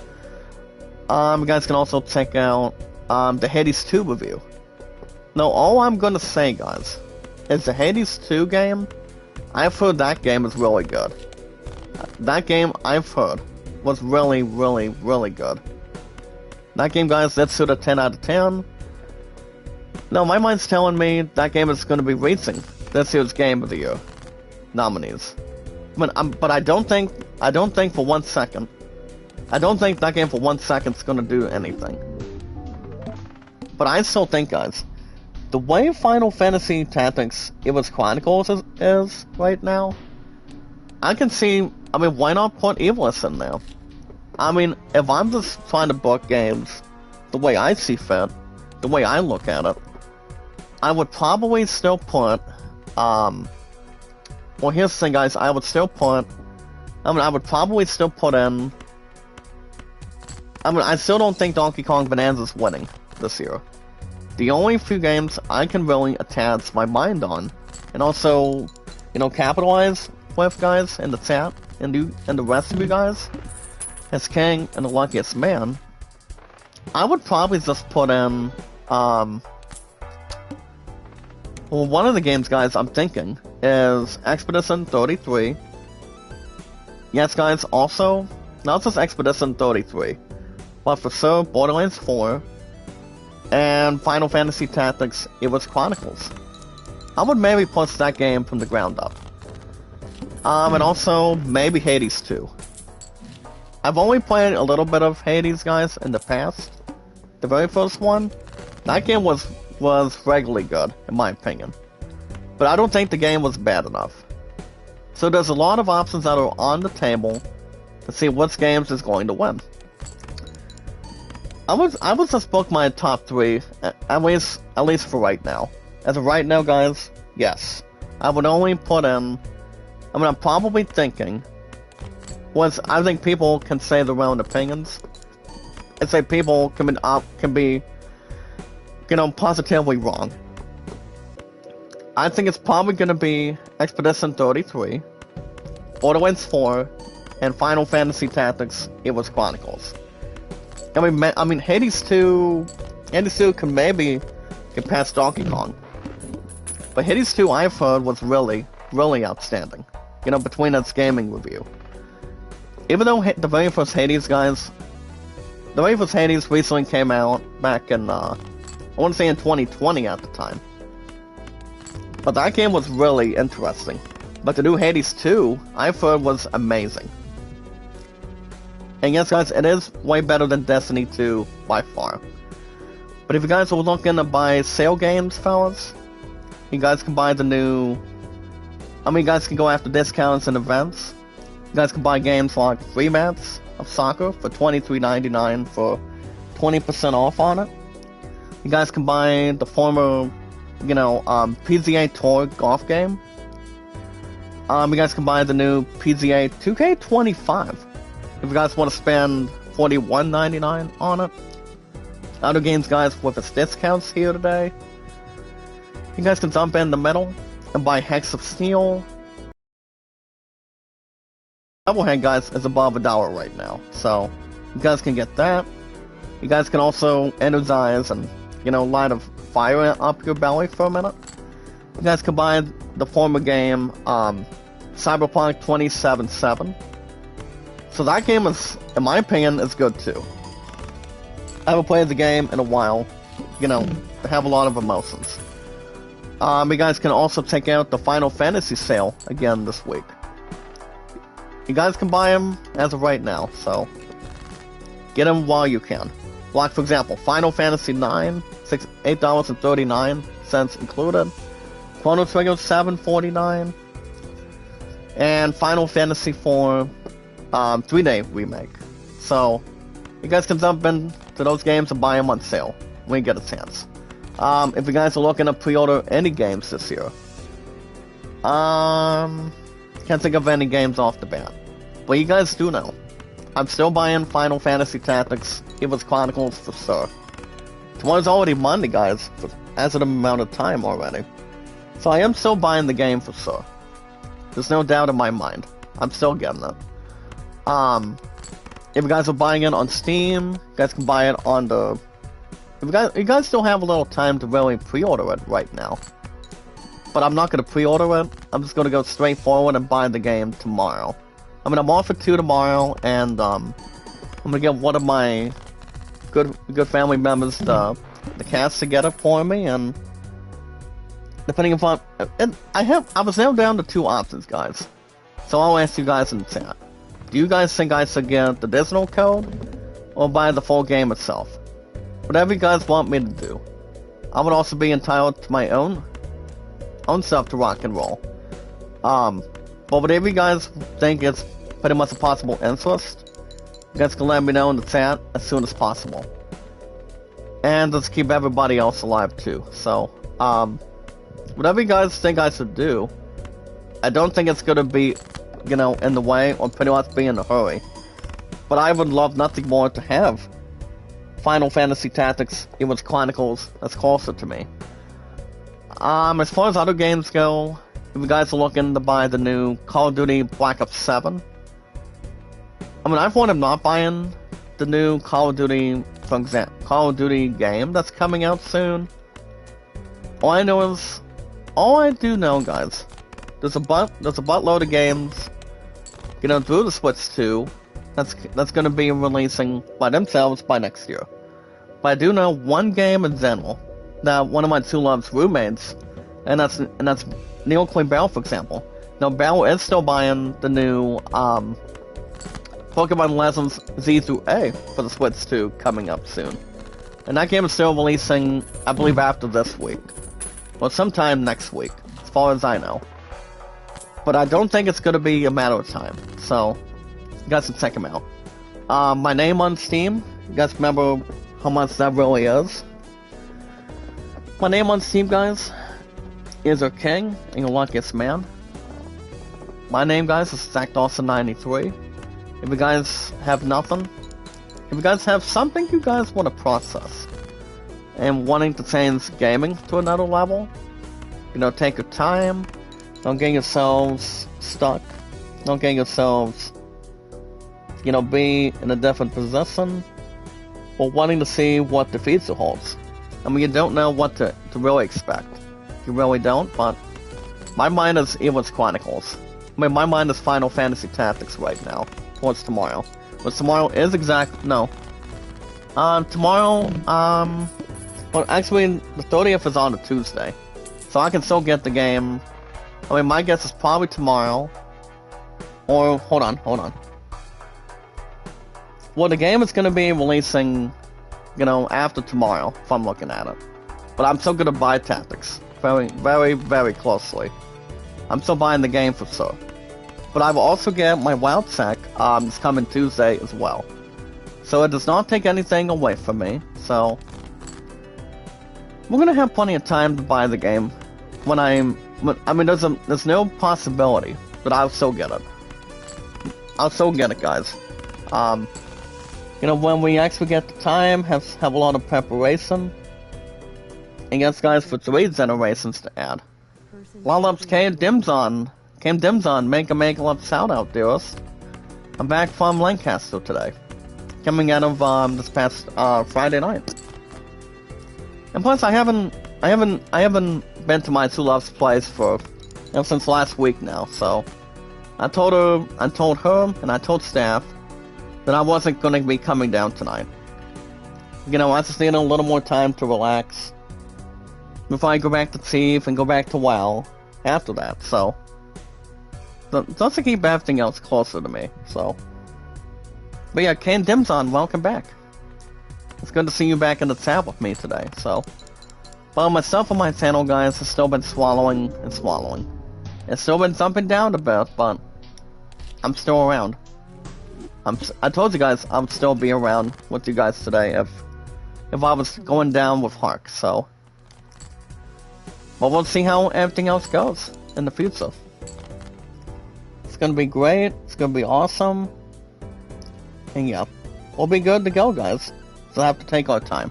You guys can also check out the Hades 2 review. Now, all I'm gonna say, guys, is the Hades 2 game I've heard that game is really good. That game, I've heard, was really, really, really good. That game, guys, that's to the 10 out of 10. No, my mind's telling me that game is going to be reaching this year's Game of the Year nominees. But I don't think for 1 second, I don't think that game for 1 second is going to do anything. But I still think, guys, the way Final Fantasy Tactics Evil's Chronicles is right now, I can see, I mean, why not put Evilus in there? I mean, if I'm just trying to book games the way I see fit, the way I look at it, I would probably still put, well, here's the thing, guys, I would probably still put in, I still don't think Donkey Kong Bonanza's winning this year. The only few games I can really attach my mind on, and also, you know, capitalize with, guys, in the chat, and the rest of you guys, as King and the Luckiest Man, I would probably just put in, well, one of the games, guys, I'm thinking is Expedition 33. Yes, guys, also, not just Expedition 33, but for sure, Borderlands 4, and Final Fantasy Tactics Evil's Chronicles. I would maybe push that game from the ground up. And also, maybe Hades 2. I've only played a little bit of Hades, guys, in the past. The very first one, that game was regularly good, in my opinion. But I don't think the game was bad enough. So there's a lot of options that are on the table to see which games is going to win. I would just book my top 3, at least for right now. As of right now, guys, yes. I would only put in, I mean, I'm probably thinking, I think people can say their own opinions. And say people can be, you know, positively wrong. I think it's probably going to be Expedition 33, Borderlands 4, and Final Fantasy Tactics Evil's Chronicles. I mean, Hades 2 can maybe get past Donkey Kong. But Hades 2, I've heard, was really, really outstanding. You know, between its gaming review. Even though the very first Hades, guys, the very first Hades recently came out back in, I want to say in 2020 at the time. But that game was really interesting. But the new Hades 2, I've heard, was amazing. And yes, guys, it is way better than Destiny 2 by far. But if you guys are looking to buy sale games, fellas, you guys can buy the new, I mean, you guys can go after discounts and events. You guys can buy games like Free Mats of Soccer for $23.99 for 20% off on it. You guys can buy the former, you know, PGA Tour golf game. You guys can buy the new PGA 2K25 if you guys want to spend $41.99 on it. Other games, guys, with its discounts here today. You guys can jump in the middle and buy Hex of Steel. Doublehead, guys, is above $1 right now, so you guys can get that. You guys can also energize and, you know, light a fire up your belly for a minute. You guys can buy the former game, Cyberpunk 2077. So that game is, in my opinion, is good too. I haven't played the game in a while, you know, I have a lot of emotions. You guys can also check out the Final Fantasy sale again this week. You guys can buy them as of right now, so get them while you can. Like, for example, Final Fantasy IX, $8.39 included. Chrono Trigger, $7.49. And Final Fantasy IV, 3-day remake. So, you guys can jump into those games and buy them on sale when you get a chance. If you guys are looking to pre-order any games this year, can't think of any games off the bat. But you guys do know, I'm still buying Final Fantasy Tactics Evil's Chronicles for sure. Tomorrow's already Monday, guys, as an amount of time already. So I am still buying the game for sure. There's no doubt in my mind. I'm still getting it. If you guys are buying it on Steam, you guys can buy it on the... You guys still have a little time to really pre-order it right now. but I'm not gonna pre-order it. I'm just gonna go straight forward and buy the game tomorrow. I mean, I'm off at 2 tomorrow, and I'm gonna get one of my good family members the cast to get it for me, and depending upon, I was now down to 2 options, guys. So I'll ask you guys in the chat. Do you guys think I should get the digital code or buy the full game itself? Whatever you guys want me to do. I would also be entitled to my own stuff to rock and roll. But whatever you guys think is pretty much a possible interest, you guys can let me know in the chat as soon as possible. And let's keep everybody else alive too. So, whatever you guys think I should do, I don't think it's gonna be, you know, in the way or pretty much be in a hurry. But I would love nothing more to have Final Fantasy Tactics Ewoks Chronicles that's closer to me. As far as other games go, if you guys are looking to buy the new Call of Duty Black Ops 7, I mean, I've wanted not buying the new Call of Duty, for example, Call of Duty game that's coming out soon. All I do know, guys, there's a buttload of games, you know, through the Switch 2 that's going to be releasing by themselves by next year. But I do know one game in general that one of my 2 loves roommates, and that's Neil Bell, for example. Now, Bell is still buying the new Pokemon Legends Z through A for the Switch 2 coming up soon. And that game is still releasing, I believe, after this week. Or sometime next week, as far as I know. But I don't think it's going to be a matter of time. So, you guys can check them out. My name on Steam, you guys remember how much that really is? My name on Steam, guys, is your king and your luckiest man. My name, guys, is ZachDawson93. If you guys have nothing, if you guys have something you guys want to process and wanting to change gaming to another level, you know, take your time, don't get yourselves stuck, don't get yourselves, you know, be in a different position, or wanting to see what the future holds. I mean, you don't know what to really expect. You really don't, but my mind is Ewoks Chronicles. I mean, my mind is Final Fantasy Tactics right now. What's tomorrow? But tomorrow is tomorrow, well, actually, the 30th is on a Tuesday. So I can still get the game. I mean, my guess is probably tomorrow. Or, hold on. Well, the game is going to be releasing, you know, after tomorrow, if I'm looking at it. But I'm still going to buy Tactics. Very, very, very closely. I'm still buying the game for sure. But I will also get my Wild Sack this coming Tuesday as well. So it does not take anything away from me. So we're gonna have plenty of time to buy the game I mean, there's no possibility that I'll still get it. I'll still get it, guys. You know, when we actually get the time, have a lot of preparation. And yes, guys, for 3 generations to add. Lollups came Dimson, make a love shout out, dearest. I'm back from Lancaster today, coming out of this past Friday night. And plus, I haven't been to my 2 loves place for, you know, since last week now. So I told her, and I told staff that I wasn't going to be coming down tonight. You know, I just needed a little more time to relax before I go back to Chief and go back to WoW after that. So just to keep everything else closer to me. So, but yeah, Kane Dimson, welcome back. It's good to see you back in the chat with me today. So, well, myself and my channel, guys, has still been swallowing and swallowing. It's still been jumping down a bit, but I'm still around. I told you guys I'd still be around with you guys today if I was going down with Hark. So, but we'll see how everything else goes in the future. It's gonna be great. It's gonna be awesome. And yeah, we'll be good to go, guys. So I have to take our time.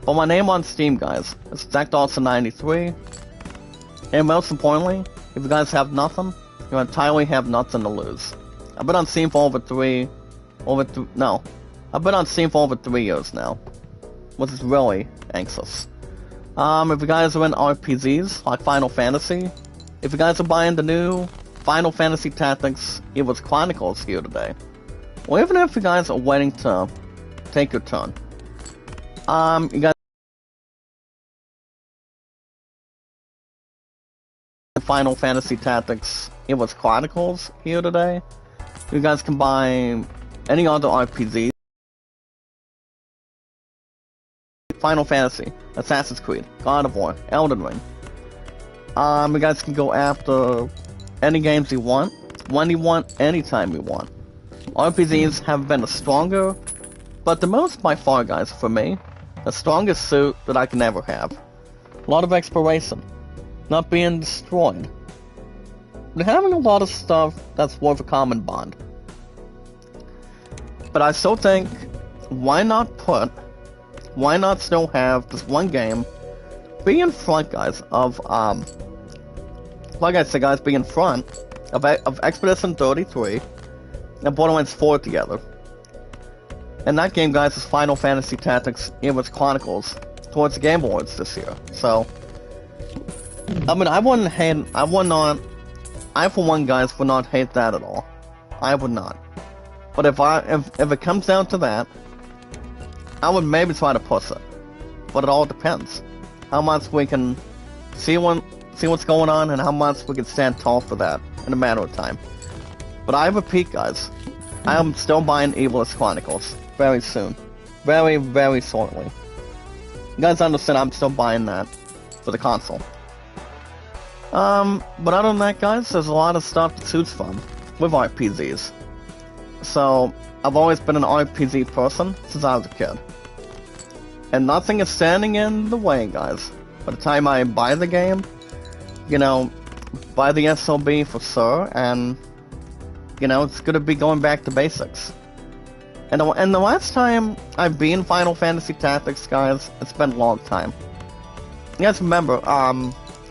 But my name on Steam, guys, is ZachDawson93. And most importantly, if you guys have nothing, you entirely have nothing to lose. I've been on Steam for I've been on Steam for over 3 years now, which is really anxious. If you guys are in RPGs, like Final Fantasy, if you guys are buying the new Final Fantasy Tactics Evil's Chronicles here today, or even if you guys are waiting to take your turn, you guys Final Fantasy Tactics Evil's Chronicles here today, you guys can buy any other RPG, Final Fantasy, Assassin's Creed, God of War, Elden Ring. You guys can go after any games you want, when you want, anytime you want. RPGs have been the stronger, but the most by far, guys, for me, the strongest suit that I can ever have. A lot of exploration, not being destroyed, but having a lot of stuff that's worth a common bond. But I still think, why not still have this one game be in front, guys, of, like I said, guys, be in front of Expedition 33 and Borderlands 4 together. And that game, guys, is Final Fantasy Tactics Evil's Chronicles towards the Game Awards this year. So, I mean, I for one, guys, would not hate that at all. I would not. But if it comes down to that, I would maybe try to push it. But it all depends. How much we can see what's going on, and how much we can stand tall for that in a matter of time. But I repeat, guys, I am still buying Evil's Chronicles very soon. Very, very shortly. You guys understand I'm still buying that for the console. But other than that, guys, there's a lot of stuff to choose from with RPGs. So, I've always been an RPG person since I was a kid. And nothing is standing in the way, guys. By the time I buy the game, you know, buy the SLB for sure, and, you know, it's gonna be going back to basics. And the last time I've been Final Fantasy Tactics, guys, it's been a long time. You guys remember,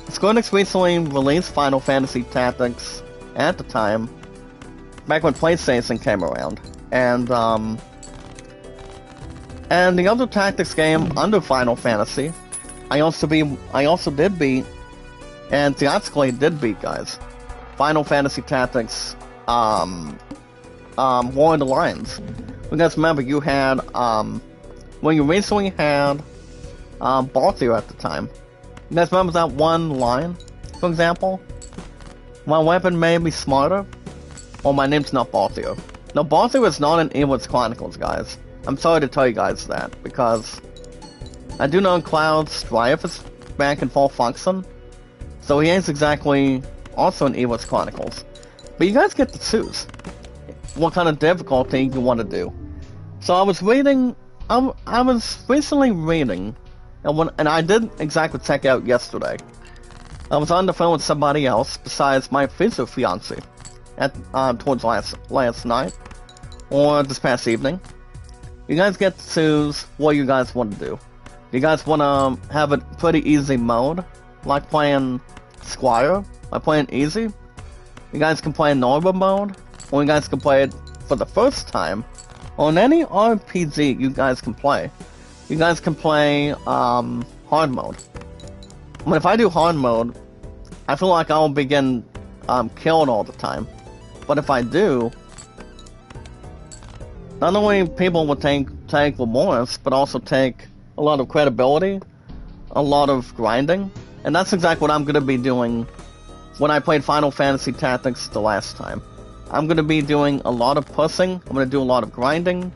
Square Enix recently released Final Fantasy Tactics at the time, back when PlayStation came around, and the other tactics game under Final Fantasy, I also did beat, and theatrically did beat, guys, Final Fantasy Tactics, War of the Lions. You guys remember you had, when you recently had, Balatro at the time. You guys remember that one line, for example? My weapon made me smarter. Well, my name's not Balatro. No, Balatro is not in Evil's Chronicles, guys. I'm sorry to tell you guys that, because I do know Cloud's Strife is back in full function, so he is exactly also in Evil's Chronicles. But you guys get to choose what kind of difficulty you want to do. So I was reading, I was recently reading, and I did exactly check out yesterday. I was on the phone with somebody else besides my future fiance towards last night, or this past evening. You guys get to choose what you guys want to do. You guys want to have a pretty easy mode, like playing Squire, like playing easy. You guys can play normal mode, or you guys can play it for the first time on any RPG you guys can play. You guys can play hard mode. I mean, if I do hard mode, I feel like I will be getting killed all the time. But if I do, not only people will take remorse, but also take a lot of credibility, a lot of grinding, and that's exactly what I'm going to be doing when I played Final Fantasy Tactics the last time. I'm going to be doing a lot of pushing, I'm going to do a lot of grinding,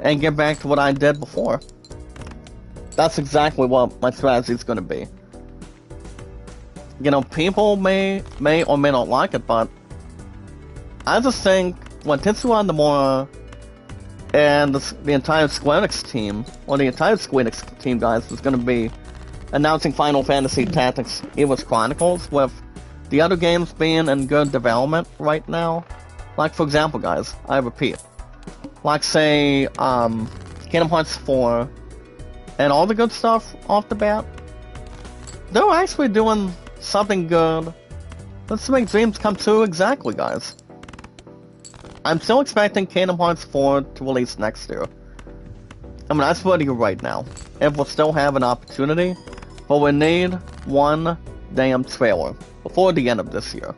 and get back to what I did before. That's exactly what my strategy is going to be. You know, people may or may not like it, but I just think when Tetsuya Nomura and the entire Square Enix team, or the entire Square Enix team, guys, is going to be announcing Final Fantasy Tactics Evil's Chronicles, with the other games being in good development right now. Like, for example, guys, I repeat, like, say, Kingdom Hearts 4, and all the good stuff off the bat, they're actually doing something good. Let's make dreams come true exactly, guys. I'm still expecting Kingdom Hearts 4 to release next year. I mean, that's what you're right now. If we'll still have an opportunity but we need one damn trailer before the end of this year.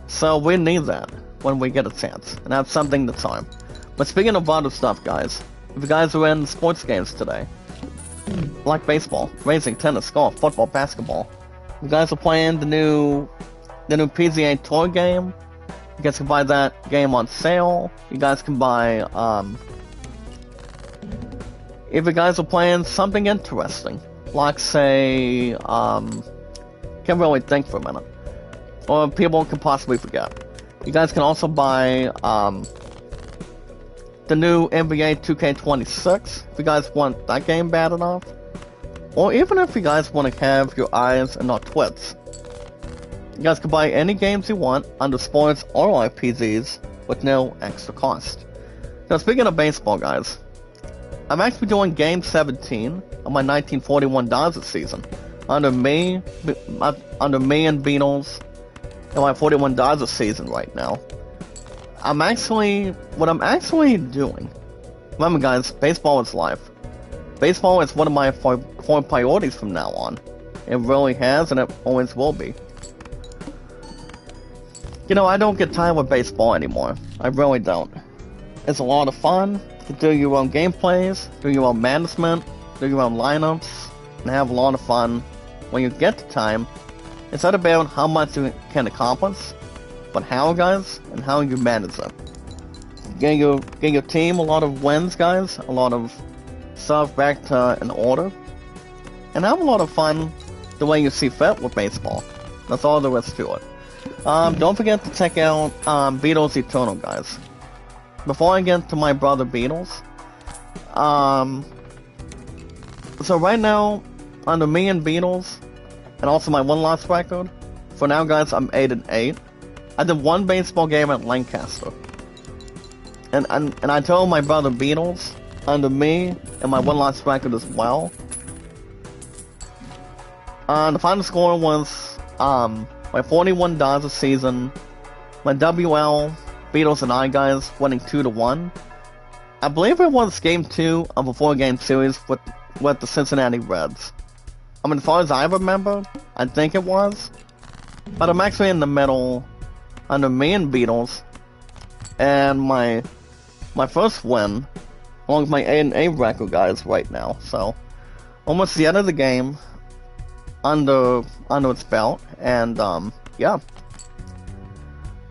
So we need that when we get a chance, and that's something to time. But speaking of other stuff, guys, if you guys are in sports games today, like baseball, racing, tennis, golf, football, basketball, if you guys are playing the new PGA Tour game, you guys can buy that game on sale. You guys can buy, if you guys are playing something interesting, like say, can't really think for a minute, or people can possibly forget. You guys can also buy, the new NBA 2K26, if you guys want that game bad enough. Or even if you guys want to have your eyes and not twits. You guys can buy any games you want under sports or RPGs with no extra cost. Now speaking of baseball, guys, I'm actually doing Game 17 of my 1941 Dodgers season under me and Beatles in my 41 Dodgers season right now. What I'm actually doing, remember guys, baseball is life. Baseball is one of my four priorities from now on. It really has, and it always will be. You know, I don't get tired with baseball anymore. I really don't. It's a lot of fun to do your own gameplays, do your own management, do your own lineups, and have a lot of fun. When you get the time, it's not about how much you can accomplish, but how, guys, and how you manage it. Get your team a lot of wins, guys, a lot of stuff back to an order, and have a lot of fun the way you see fit with baseball. That's all there is to it. Don't forget to check out Beatles Eternal, guys. Before I get to my brother Beatles, so right now, under me and Beatles, and also my one loss record, for now, guys, I'm 8-8. I did one baseball game at Lancaster, and I told my brother Beatles, under me and my one loss record as well. The final score was my 41 Dodgers season, my WL, Beatles and I guys winning 2-1. I believe it was game 2 of a 4-game series with the Cincinnati Reds. I mean, as far as I remember, I think it was. But I'm actually in the middle under me and Beatles, and my first win, along with my 8-8 record, guys, right now. So almost the end of the game under its belt, and yeah.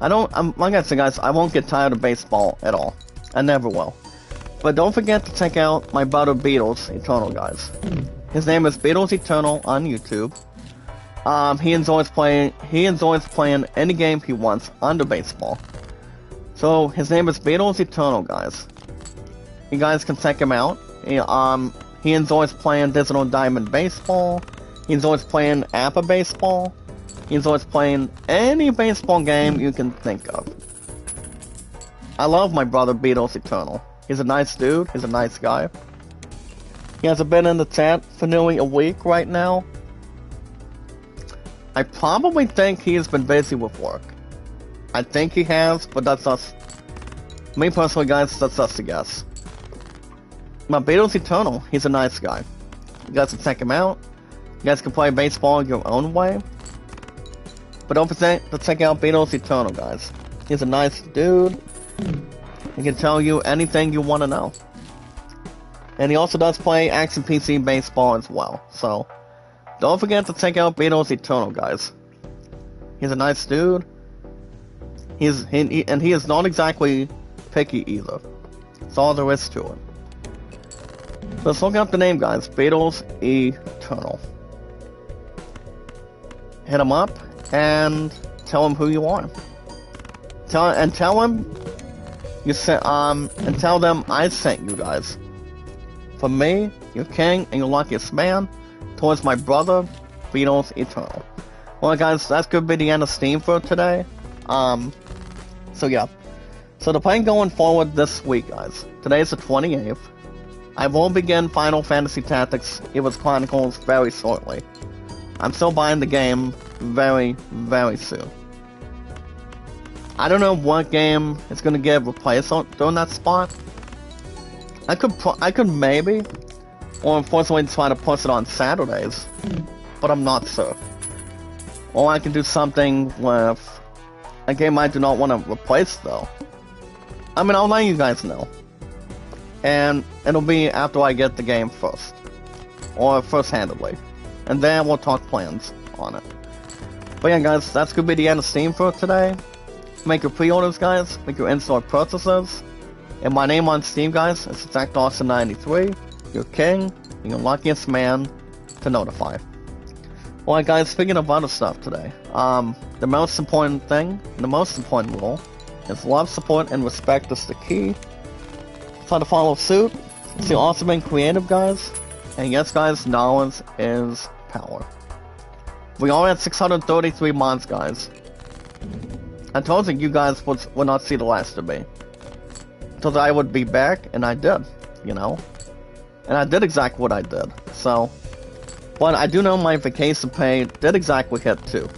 Like I said, guys, I won't get tired of baseball at all. I never will. But don't forget to check out my brother Beatles Eternal, guys. His name is Beatles Eternal on YouTube. He enjoys playing any game he wants under baseball. So his name is Beatles Eternal, guys. You guys can check him out. He enjoys playing Digital Diamond Baseball. He enjoys playing APA Baseball. He enjoys playing any baseball game you can think of. I love my brother Beatles Eternal. He's a nice dude. He's a nice guy. He hasn't been in the chat for nearly a week right now. I probably think he has been busy with work. I think he has, but that's us. Me personally, guys, that's us to guess. But Beatles Eternal, he's a nice guy. You guys can check him out. You guys can play baseball your own way. But don't forget to check out Beatles Eternal, guys. He's a nice dude. He can tell you anything you want to know. And he also does play Action PC baseball as well. So don't forget to check out Beatles Eternal, guys. He's a nice dude. He is not exactly picky either. That's all there is to it. Let's look up the name, guys. Beatles Eternal. Hit him up and tell him who you are. Tell him you sent and tell them I sent you guys. From me, your king and your luckiest man, towards my brother, Beatles Eternal. Well, guys, that's gonna be the end of Steam for today. So yeah. So the plan going forward this week, guys. Today is the 28th. I will begin Final Fantasy Tactics Eva's Chronicles very shortly. I'm still buying the game very, very soon. I don't know what game is gonna get replaced during that spot. I could maybe Or unfortunately try to post it on Saturdays, but I'm not sure. Or I can do something with a game I do not want to replace though. I mean, I'll let you guys know. And it'll be after I get the game first. Or first-handedly. And then we'll talk plans on it. But yeah guys, that's gonna be the end of Steam for today. Make your pre-orders guys, make your in-store purchases. And my name on Steam guys is ZachDawson93. Your king, and your luckiest man to notify. Alright guys, speaking of other stuff today, the most important thing, the most important rule, is love, support, and respect is the key. Try to follow suit, see awesome and creative guys, and yes guys, knowledge is power. We are at 633 mods guys. I told you guys would not see the last of me. I told you I would be back, and I did, you know. And I did exactly what I did, so. But I do know my vacation pay did exactly hit too.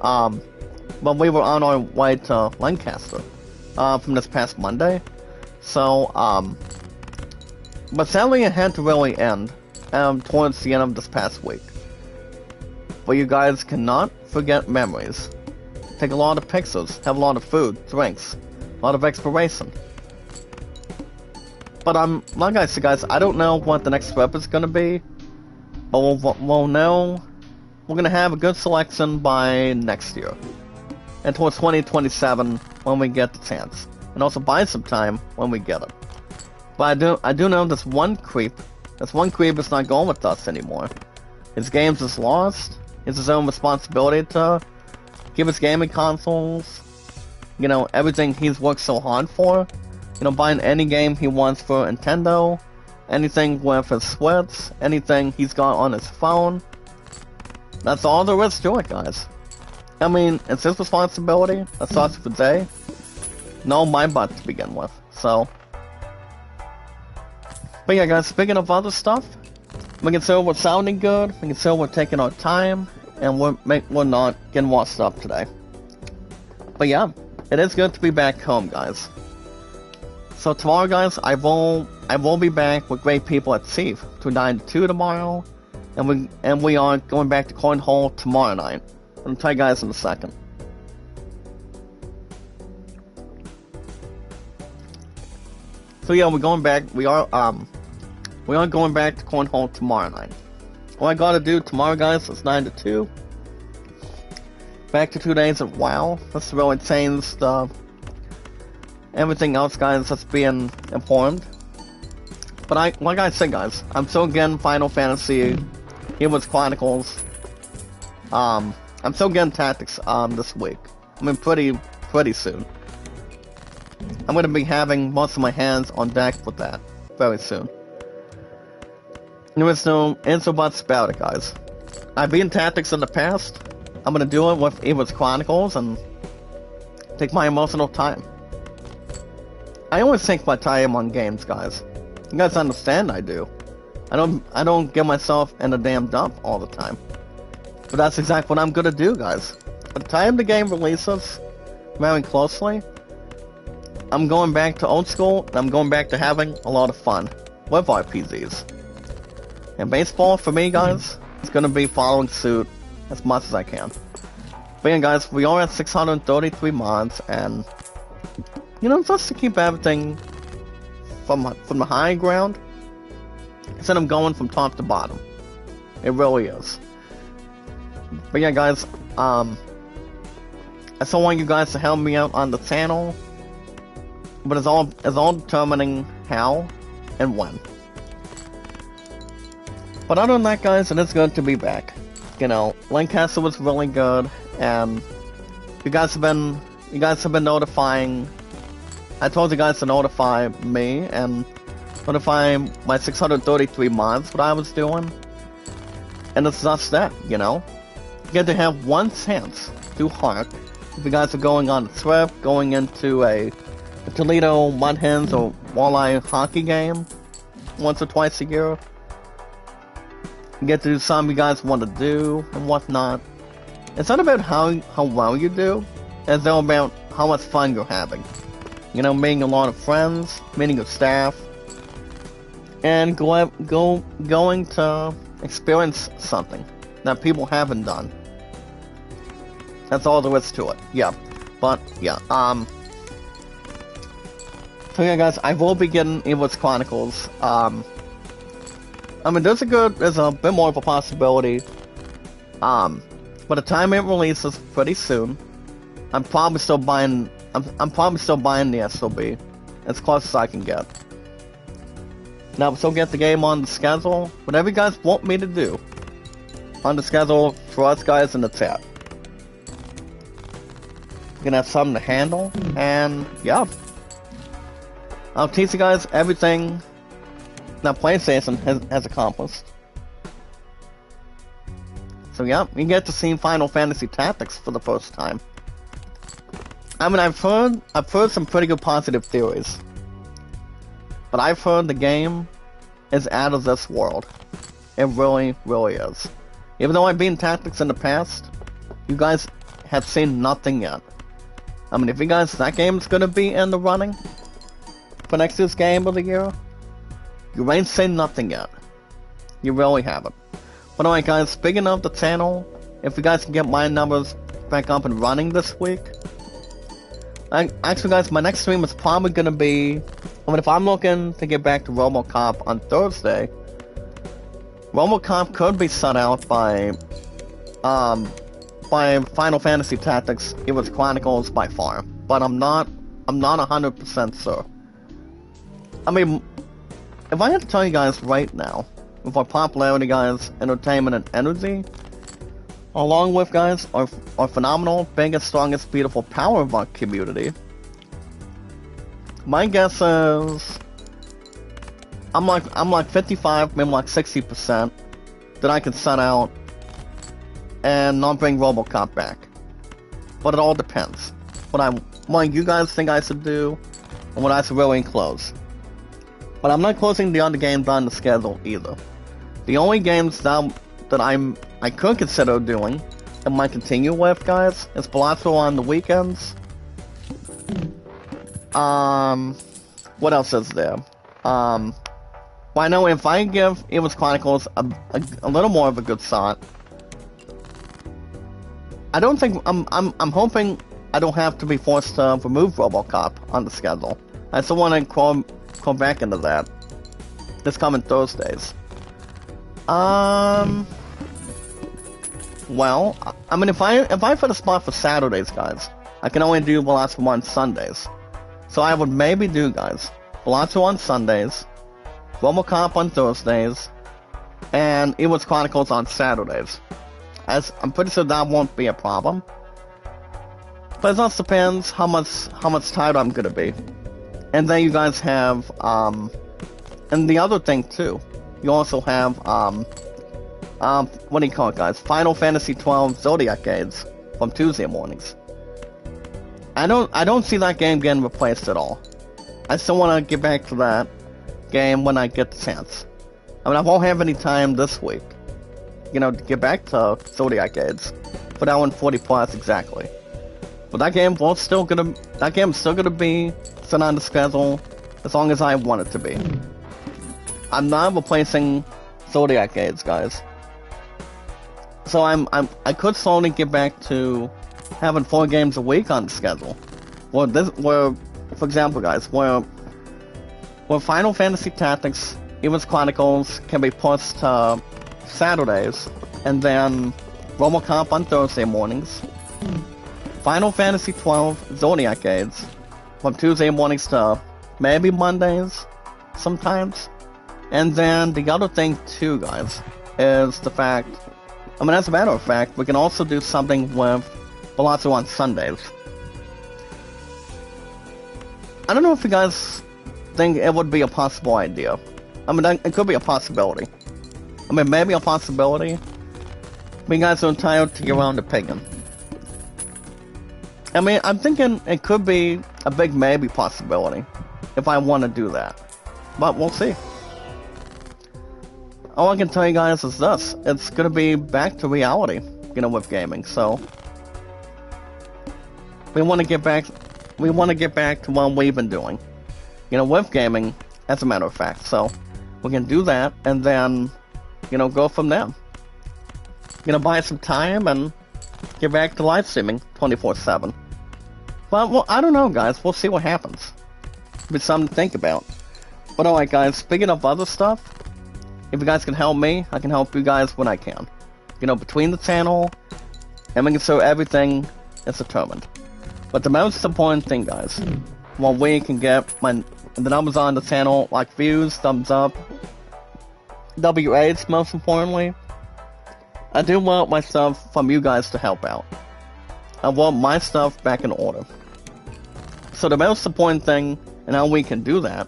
But we were on our way to Lancaster, from this past Monday. So, but sadly it had to really end, towards the end of this past week. But you guys cannot forget memories. Take a lot of pictures, have a lot of food, drinks, a lot of exploration. But like I said guys, I don't know what the next trip is gonna be. But we'll know we're gonna have a good selection by next year. And towards 2027 when we get the chance. And also buy some time when we get it. But I do know this one creep is not going with us anymore. His games is lost. It's his own responsibility to give his gaming consoles, you know, everything he's worked so hard for. You know, buying any game he wants for Nintendo, anything with his Switch, anything he's got on his phone. That's all there is to it, guys. I mean, it's his responsibility. That starts with the day. No, my butt to begin with. So, but yeah, guys. Speaking of other stuff, we can say we're sounding good. We can say we're taking our time, and we're not getting washed up today. But yeah, it is good to be back home, guys. So tomorrow, guys, I will be back with great people at Thief to 9 to 2 tomorrow, and we are going back to Cornhole tomorrow night. I'll tell you guys in a second. So yeah, we're going back. We are going back to Cornhole tomorrow night. All I gotta do tomorrow, guys, is 9 to 2. Back to 2 days of WoW. That's really changed everything else, guys, that's being informed. But like I said, guys, I'm still getting Final Fantasy, Heroes Chronicles. I'm still getting Tactics this week. I mean, pretty soon. I'm gonna be having most of my hands on deck with that very soon. There is no ifs or buts about it, guys. I've been Tactics in the past. I'm gonna do it with Heroes Chronicles and take my emotional time. I always take my time on games, guys. You guys understand I do. I don't get myself in a damn dump all the time. But that's exactly what I'm gonna do, guys. By the time the game releases, very closely, I'm going back to old school, and I'm going back to having a lot of fun with RPGs. And baseball, for me, guys, is gonna be following suit as much as I can. But yeah, guys, we are at 633 mods, and you know, just to keep everything from the high ground, instead of going from top to bottom. It really is. But yeah, guys, I still want you guys to help me out on the channel, but it's all determining how and when. But other than that, guys, it is good to be back. You know, Lancaster was really good, and you guys have been notifying. I told you guys to notify me and notify my 633 mods what I was doing. And it's just that, you know. You get to have one chance to hark if you guys are going on a trip, going into a Toledo Mud Hens or Walleye hockey game once or twice a year. You get to do something you guys want to do and whatnot. It's not about how well you do, it's all about how much fun you're having. You know, meeting a lot of friends, meeting your staff, and going to experience something that people haven't done. That's all there is to it. Yeah, but yeah. So yeah, guys, I will be getting Evil's Chronicles. I mean, there's a bit more of a possibility. By the time it releases pretty soon, I'm probably still buying the SOB as close as I can get. Now, so get the game on the schedule, whatever you guys want me to do on the schedule for us guys in the chat. You're gonna have something to handle, and yeah. I'll teach you guys everything that PlayStation has accomplished. So yeah, you get to see Final Fantasy Tactics for the first time. I mean, I've heard some pretty good positive theories, but I've heard the game is out of this world. It really, really is. Even though I've been Tactics in the past, you guys have seen nothing yet. I mean, if you guys, that game's gonna be in the running for next year's Game of the Year, you ain't seen nothing yet. You really haven't. But alright guys, speaking of the channel, if you guys can get my numbers back up and running this week, actually guys, my next stream is probably gonna be, I mean, if I'm looking to get back to RoboCop on Thursday, RoboCop could be shut out by Final Fantasy Tactics, Evil's Chronicles by far, but I'm not 100% sure. I mean, if I had to tell you guys right now, with our popularity, guys, entertainment, and energy, along with, guys, our phenomenal, biggest, strongest, beautiful power of our community, my guess is I'm like 55, maybe like 60% that I can set out and not bring RoboCop back. But it all depends. What you guys think I should do, and what I should really close. But I'm not closing the other games on the schedule either. The only games that I could consider doing and might continue with, guys, is Balatro on the weekends. What else is there? Well, I know if I give Evil's Chronicles a little more of a good shot, I don't think I'm hoping I don't have to be forced to remove RoboCop on the schedule. I still want to call back into that this coming Thursdays. Well, I mean, if I put a spot for Saturdays, guys, I can only do Balatro on Sundays. So I would maybe do, guys, Balatro on Sundays, RoboCop on Thursdays, and Evil's Chronicles on Saturdays. As I'm pretty sure that won't be a problem. But it also depends how much tired I'm gonna be. And then you guys have, and the other thing too, you also have, what do you call it, guys? Final Fantasy 12 Zodiac Aids from Tuesday mornings. I don't see that game getting replaced at all. I still want to get back to that game when I get the chance. I mean, I won't have any time this week, you know, to get back to Zodiac Aids for that 140 plus exactly. But that game's still gonna be set on the schedule as long as I want it to be. I'm not replacing Zodiac Aids, guys. So I could slowly get back to having 4 games a week on the schedule. Where, for example, guys, where Final Fantasy Tactics, Evil's Chronicles can be pushed to Saturdays, and then RoboCop on Thursday mornings. Final Fantasy 12 Zodiac Aids from Tuesday mornings to maybe Mondays sometimes. And then the other thing too, guys, is the fact, I mean, as a matter of fact, we can also do something with Balatro on Sundays. I don't know if you guys think it would be a possible idea. I mean, it could be a possibility. I mean, maybe a possibility. But you guys are entitled to your own opinion. I mean, I'm thinking it could be a big maybe possibility if I want to do that. But we'll see. All I can tell you guys is this. It's going to be back to reality, you know, with gaming. So we want to get back to what we've been doing, you know, with gaming, as a matter of fact. So We can do that, and then, go from there. Buy some time and get back to live streaming 24/7. But, well, I don't know, guys. We'll see what happens. It'll be something to think about. But alright, guys, speaking of other stuff, if you guys can help me, I can help you guys when I can. Between the channel and making sure everything is determined. But the most important thing, guys, when we can get the numbers on the channel, like views, thumbs up, WAs most importantly, I do want my stuff from you guys to help out. I want my stuff back in order. So the most important thing, and how we can do that,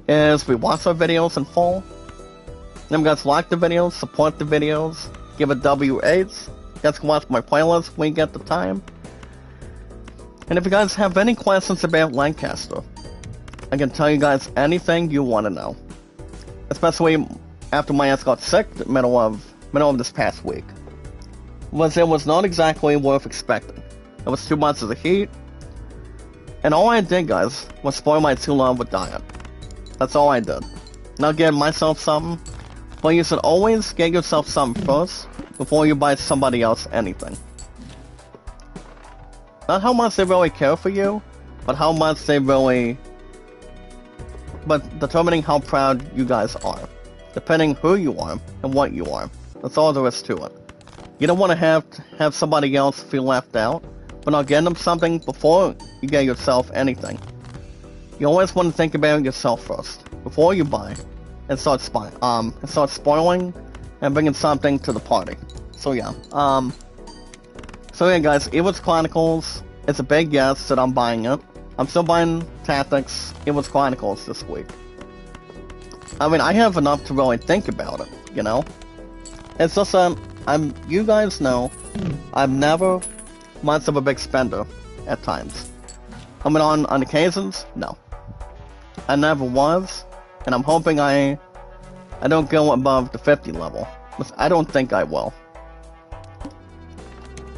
is we watch our videos in full. Then you guys like the videos, support the videos, give it W8s. You guys can watch my playlist when you get the time. And if you guys have any questions about Lancaster, I can tell you guys anything you want to know. Especially after my ass got sick the middle of this past week. It was not exactly worth expecting. It was 2 months of the heat. And all I did, guys, was spoil my too long with diet. That's all I did. Not getting myself something. But you should always get yourself something first before you buy somebody else anything. Not how much they really care for you, but how much they really... But determining how proud you guys are. Depending who you are and what you are. That's all there is to it. You don't want to have somebody else feel left out, but not getting them something before you get yourself anything. You always want to think about yourself first, before you buy, and start spoiling and bringing something to the party. So yeah, guys, Ewood's Chronicles, it's a big yes that I'm buying it. I'm still buying Tactics, Ewood's Chronicles this week. I mean, I have enough to really think about it, It's just, you guys know, I'm never much of a big spender at times. I mean, on occasions, no. I never was, and I'm hoping I don't go above the 50 level. I don't think I will.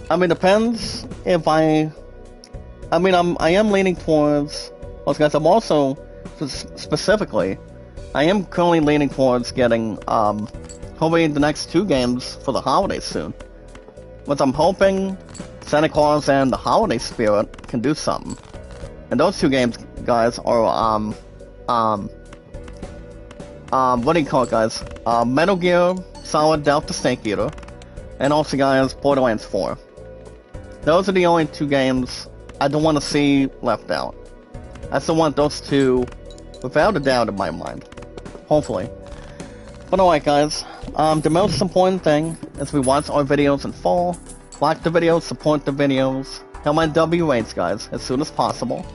I mean, depends if I am leaning towards, well, guys, I'm also, specifically, I am currently leaning towards getting, hopefully the next 2 games for the holidays soon. But I'm hoping Santa Claus and the Holiday Spirit can do something. And those 2 games, guys, are, what do you call it, guys? Metal Gear Solid Delta Snake Eater, and also, guys, Borderlands 4. Those are the only 2 games I don't want to see left out. I still want those 2, without a doubt in my mind. Hopefully. But alright, guys, the most important thing is we watch our videos in full, like the videos, support the videos, help my W8s, guys, as soon as possible.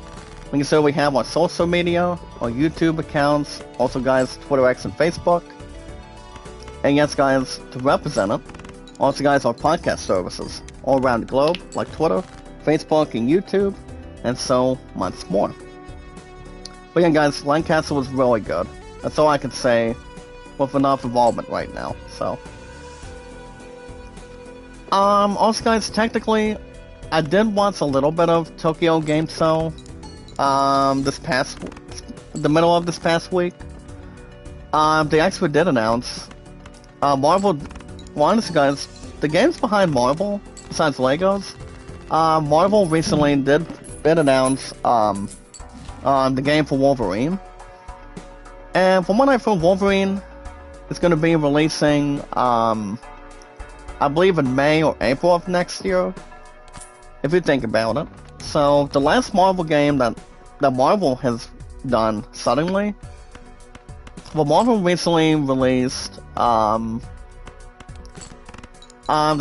Making sure we have our social media, our YouTube accounts, also, guys, Twitter, X, and Facebook. And yes, guys, to represent it, also, guys, our podcast services all around the globe, like Twitter, Facebook, and YouTube, and so much more. But yeah, guys, Lancaster was really good. That's all I can say with enough involvement right now, so. Also, guys, technically, I did watch a little bit of Tokyo Game Show, the middle of this past week. They actually did announce, Marvel, well, honestly, guys, the games behind Marvel, besides Legos, Marvel recently did announce, the game for Wolverine. And from what I've heard, Wolverine is going to be releasing, I believe in May or April of next year, if you think about it. So, the last Marvel game that Marvel has done suddenly, well, Marvel recently released, the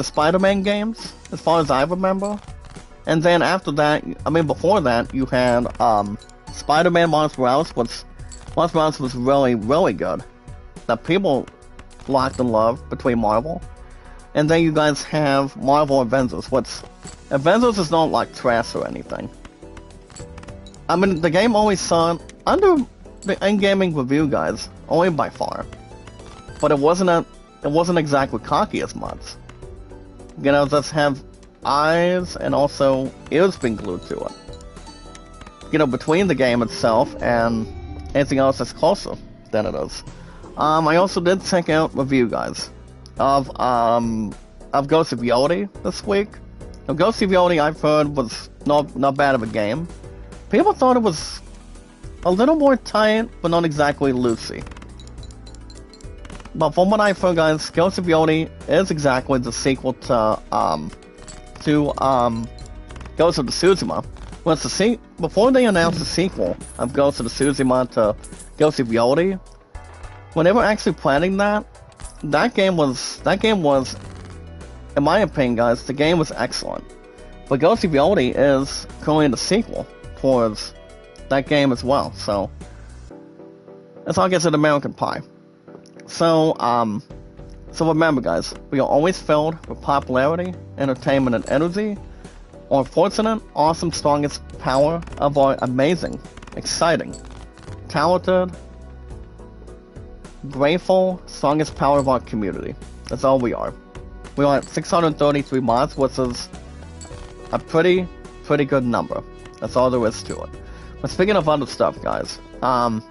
Spider-Man games, as far as I remember. And then after that, I mean, before that, you had, Spider-Man Miles Morales, which Miles Morales was really, really good. That people locked in love between Marvel. And then you guys have Marvel Avengers, which Avengers is not like trash or anything. I mean, the game always saw under the in-gaming review, guys, only by far. But it wasn't exactly cocky as much. Just have eyes and also ears being glued to it. Between the game itself and anything else that's closer than it is. I also did check out review guys of Ghost of Yodi this week. Now, Ghost of Yodi I've heard was not bad of a game. People thought it was a little more tight, but not exactly loosey. But from what I've heard, guys, Ghost of Yodi is exactly the sequel to Ghost of Tsushima. Before they announced the sequel of Ghost of Tsushima to Ghost of Yodi, when they were actually planning that game was, in my opinion, guys, the game was excellent. But Ghost of Yodi is currently the sequel towards that game as well, so it's like it's an American Pie. So remember, guys, we are always filled with popularity, entertainment, and energy. Our fortunate, awesome, strongest power of our amazing, exciting, talented, grateful, strongest power of our community. That's all we are. We are at 633 mods, which is a pretty good number. That's all there is to it. But speaking of other stuff, guys, now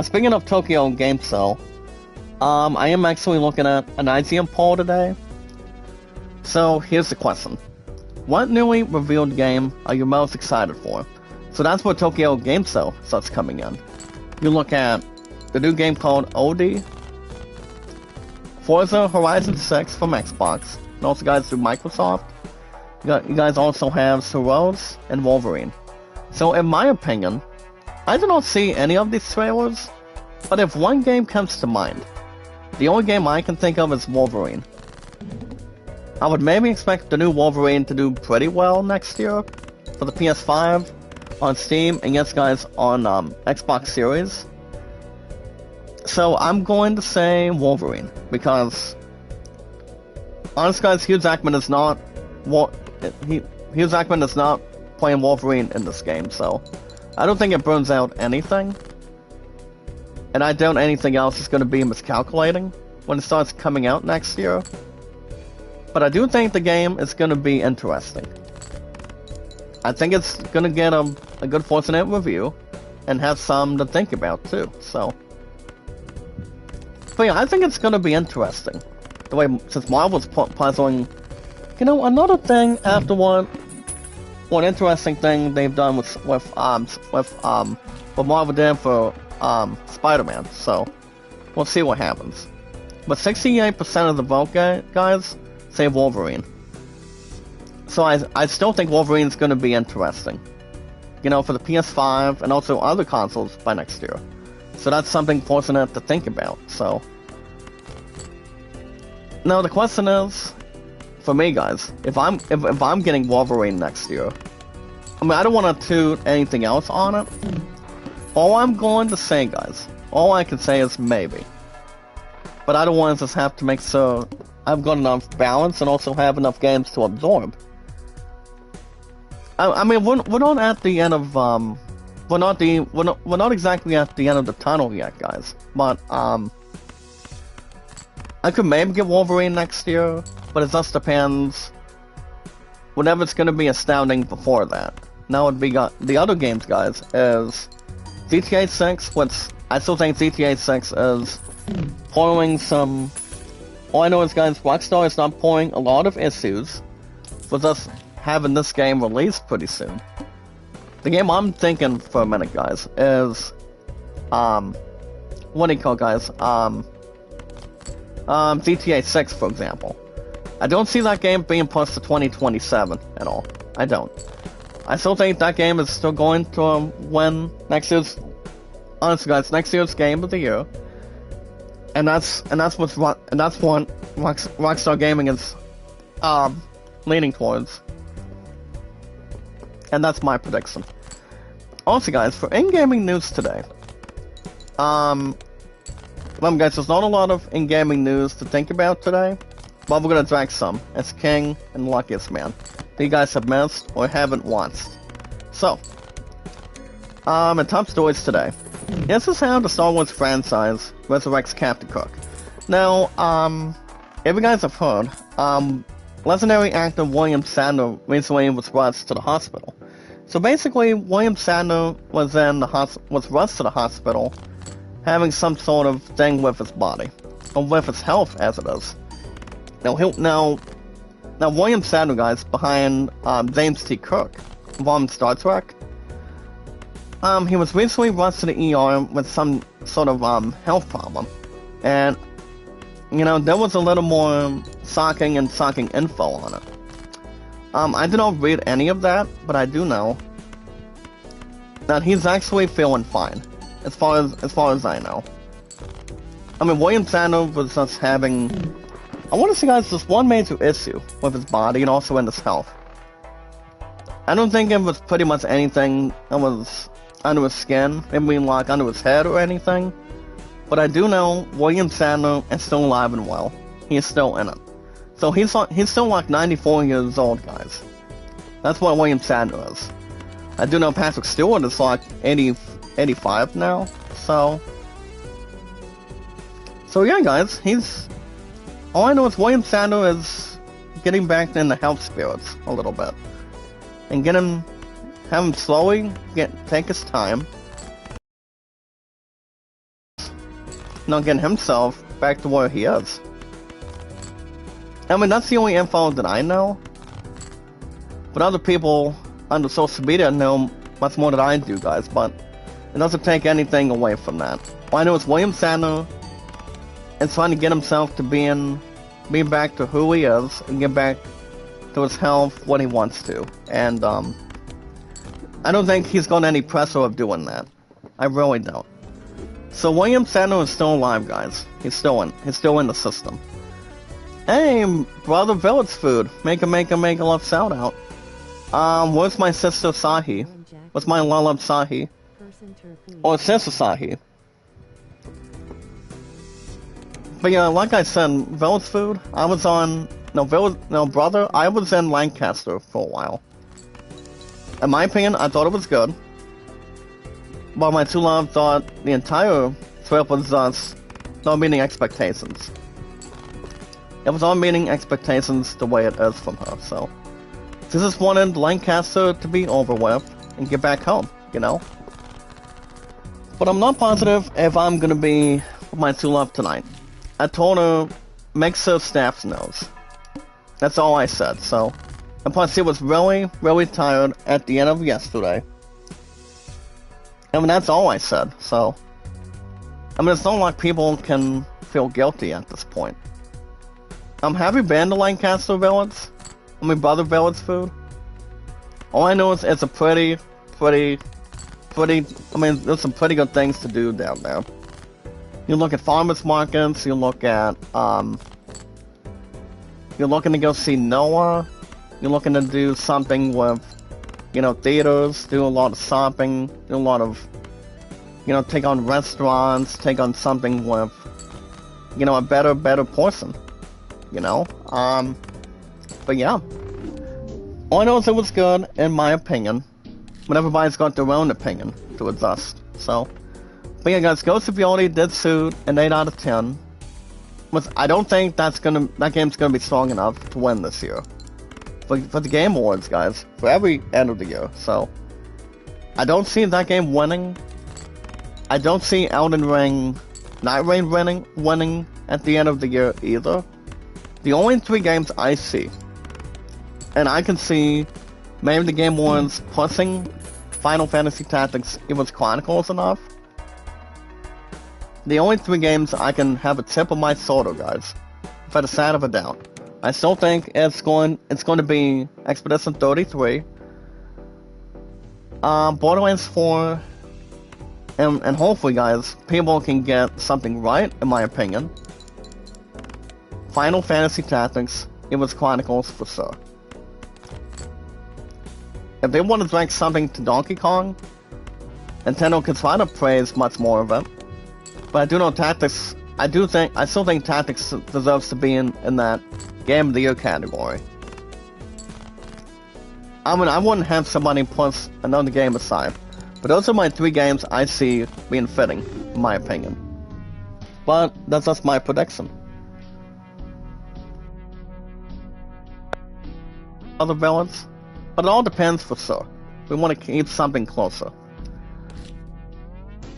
speaking of Tokyo Game Show, I am actually looking at an IGN poll today. So here's the question. What newly revealed game are you most excited for? So that's where Tokyo Game Show starts coming in. You look at the new game called OD, Forza Horizon 6 from Xbox, and also guys through Microsoft. You guys also have Heroes and Wolverine. So in my opinion, I do not see any of these trailers, but if one game comes to mind, the only game I can think of is Wolverine. I would maybe expect the new Wolverine to do pretty well next year for the PS5, on Steam, and yes guys, on Xbox Series. So I'm going to say Wolverine, because honestly guys, Hugh Jackman is not playing Wolverine in this game, so I don't think it burns out anything. And I doubt anything else is going to be miscalculating when it starts coming out next year. But I do think the game is going to be interesting. I think it's going to get a good fortunate review and have some to think about too, so. But yeah, I think it's going to be interesting. The way, since Marvel's puzzling, you know, another thing after one interesting thing they've done with what Marvel did for Spider-Man, so we'll see what happens. But 68% of the vote, guys, say Wolverine. So I still think Wolverine's going to be interesting. You know, for the PS5 and also other consoles by next year. So that's something fortunate to think about, so. Now the question is, for me guys, if I'm getting Wolverine next year, I mean, I don't want to toot anything else on it. All I'm going to say, guys, all I can say is maybe. But I don't want to just have to make sure I've got enough balance and also have enough games to absorb. I mean, we're not at the end of we're not exactly at the end of the tunnel yet, guys. But I could maybe get Wolverine next year, but it just depends. Whatever it's gonna be astounding before that. Now it'd be the other games, guys, is GTA 6, which I still think GTA 6 is pouring some. All I know is, guys, Rockstar is not pouring a lot of issues with us having this game released pretty soon. The game I'm thinking for a minute, guys, is what do you call it, guys? GTA 6, for example. I don't see that game being pushed to 2027 at all. I don't. I still think that game is still going to win next year's. Honestly, guys, next year's Game of the Year. And that's what Rockstar Gaming is leaning towards. And that's my prediction. Also, guys, for in-gaming news today, remember, guys, there's not a lot of in-gaming news to think about today, but we're gonna drag some as King and Luckiest Man that you guys have missed or haven't watched. So, in top stories today, this is how the Star Wars franchise resurrects Captain Kirk. Now, if you guys have heard, legendary actor William Shatner recently was rushed to the hospital. So basically, William Shatner was rushed to the hospital, having some sort of thing with his body, or with his health as it is. Now William Sadler, guys, behind James T. Kirk, from Star Trek. He was recently rushed to the ER with some sort of health problem, and there was a little more shocking info on it. I did not read any of that, but I do know that he's actually feeling fine, as far as I know. I mean, William Sadler was just having, I want to say, guys, just one major issue with his body and also in his health. I don't think it was pretty much anything that was under his skin, maybe like under his head or anything. But I do know William Sadler is still alive and well. He is still in it. So he's still like 94 years old, guys. That's what William Sadler is. I do know Patrick Stewart is like 85 now. So yeah, guys, all I know is William Sadler is getting back in the health spirits a little bit. And have him slowly take his time. Not getting himself back to where he is. I mean, that's the only info that I know. But other people on the social media know much more than I do, guys. But it doesn't take anything away from that. All I know is William Sadler is trying to get himself to being back to who he is and get back to his health when he wants to. And I don't think he's got any pressure of doing that. I really don't. So William Sadler is still alive, guys. He's still in the system. Hey, brother Village Food. Make a love shout out. Where's my sister Sahi? Where's my love Sahi? Or sister Sahi? But yeah, like I said, Village Food, I was brother, I was in Lancaster for a while. In my opinion, I thought it was good. But my true love thought the entire trip was just not meeting expectations. It was not meeting expectations the way it is from her, so. She just wanted Lancaster to be over with and get back home, But I'm not positive if I'm gonna be with my true love tonight. I told her, make sure staff knows. That's all I said, so. And plus, she was really, really tired at the end of yesterday. I mean, that's all I said, so. I mean, it's not like people can feel guilty at this point. Have you been to Lancaster Village? I mean, Brother Village Food? All I know is it's a pretty, I mean, there's some pretty good things to do down there. You look at farmers markets, you look at, you're looking to go see Noah, you're looking to do something with, theaters, do a lot of shopping, do a lot of, take on restaurants, take on something with, a better person, but yeah. All I know is it was good, in my opinion, but everybody's got their own opinion to adjust, so. But yeah, guys, Ghost of Reality did suit an 8 out of 10. I don't think that game's gonna be strong enough to win this year. For the Game Awards, guys, for every end of the year, so. I don't see that game winning. I don't see Elden Ring, Night Rain winning at the end of the year either. The only 3 games I see, and I can see maybe the Game Awards pushing Final Fantasy Tactics Evil's Chronicles enough. The only 3 games I can have a tip of my sword, guys, without a shadow of a doubt. I still think it's going to be Expedition 33, Borderlands 4, and hopefully, guys, people can get something right, in my opinion. Final Fantasy Tactics, Evil's Chronicles for sure. If they want to drag something to Donkey Kong, Nintendo can try to praise much more of it. But I do know Tactics, I still think Tactics deserves to be in that Game of the Year category. I mean, I wouldn't have somebody plus another game aside. But those are my 3 games I see being fitting, in my opinion. But that's just my prediction. Other villains? But it all depends for sure. We want to keep something closer.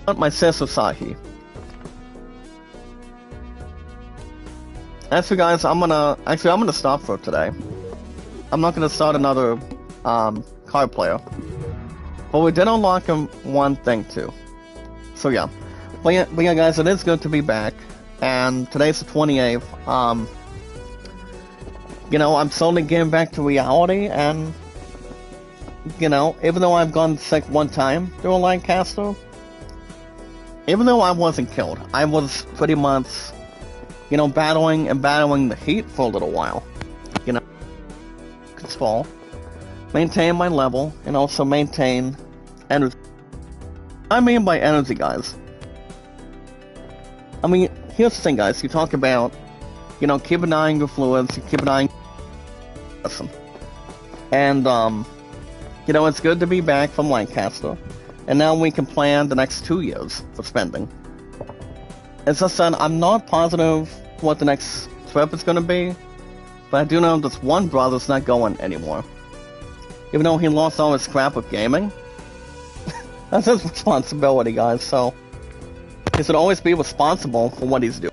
But my sister Sahi. Actually, guys, I'm gonna stop for today. I'm not gonna start another card player. But we did unlock him one thing too. So yeah. But yeah, guys, it is good to be back. And today's the 28th. I'm slowly getting back to reality, and even though I've gone sick one time during Lancaster, even though I wasn't killed, I was pretty much, battling the heat for a little while. Control, maintain my level, and also maintain energy. I mean by energy, guys. I mean, here's the thing, guys. You talk about, keep an eye on your fluids, you keep an eye on your medicine. And, it's good to be back from Lancaster. And now we can plan the next 2 years for spending. As I said, I'm not positive what the next trip is going to be, but I do know this one brother's not going anymore. Even though he lost all his crap with gaming. That's his responsibility, guys, so he should always be responsible for what he's doing.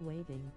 waving.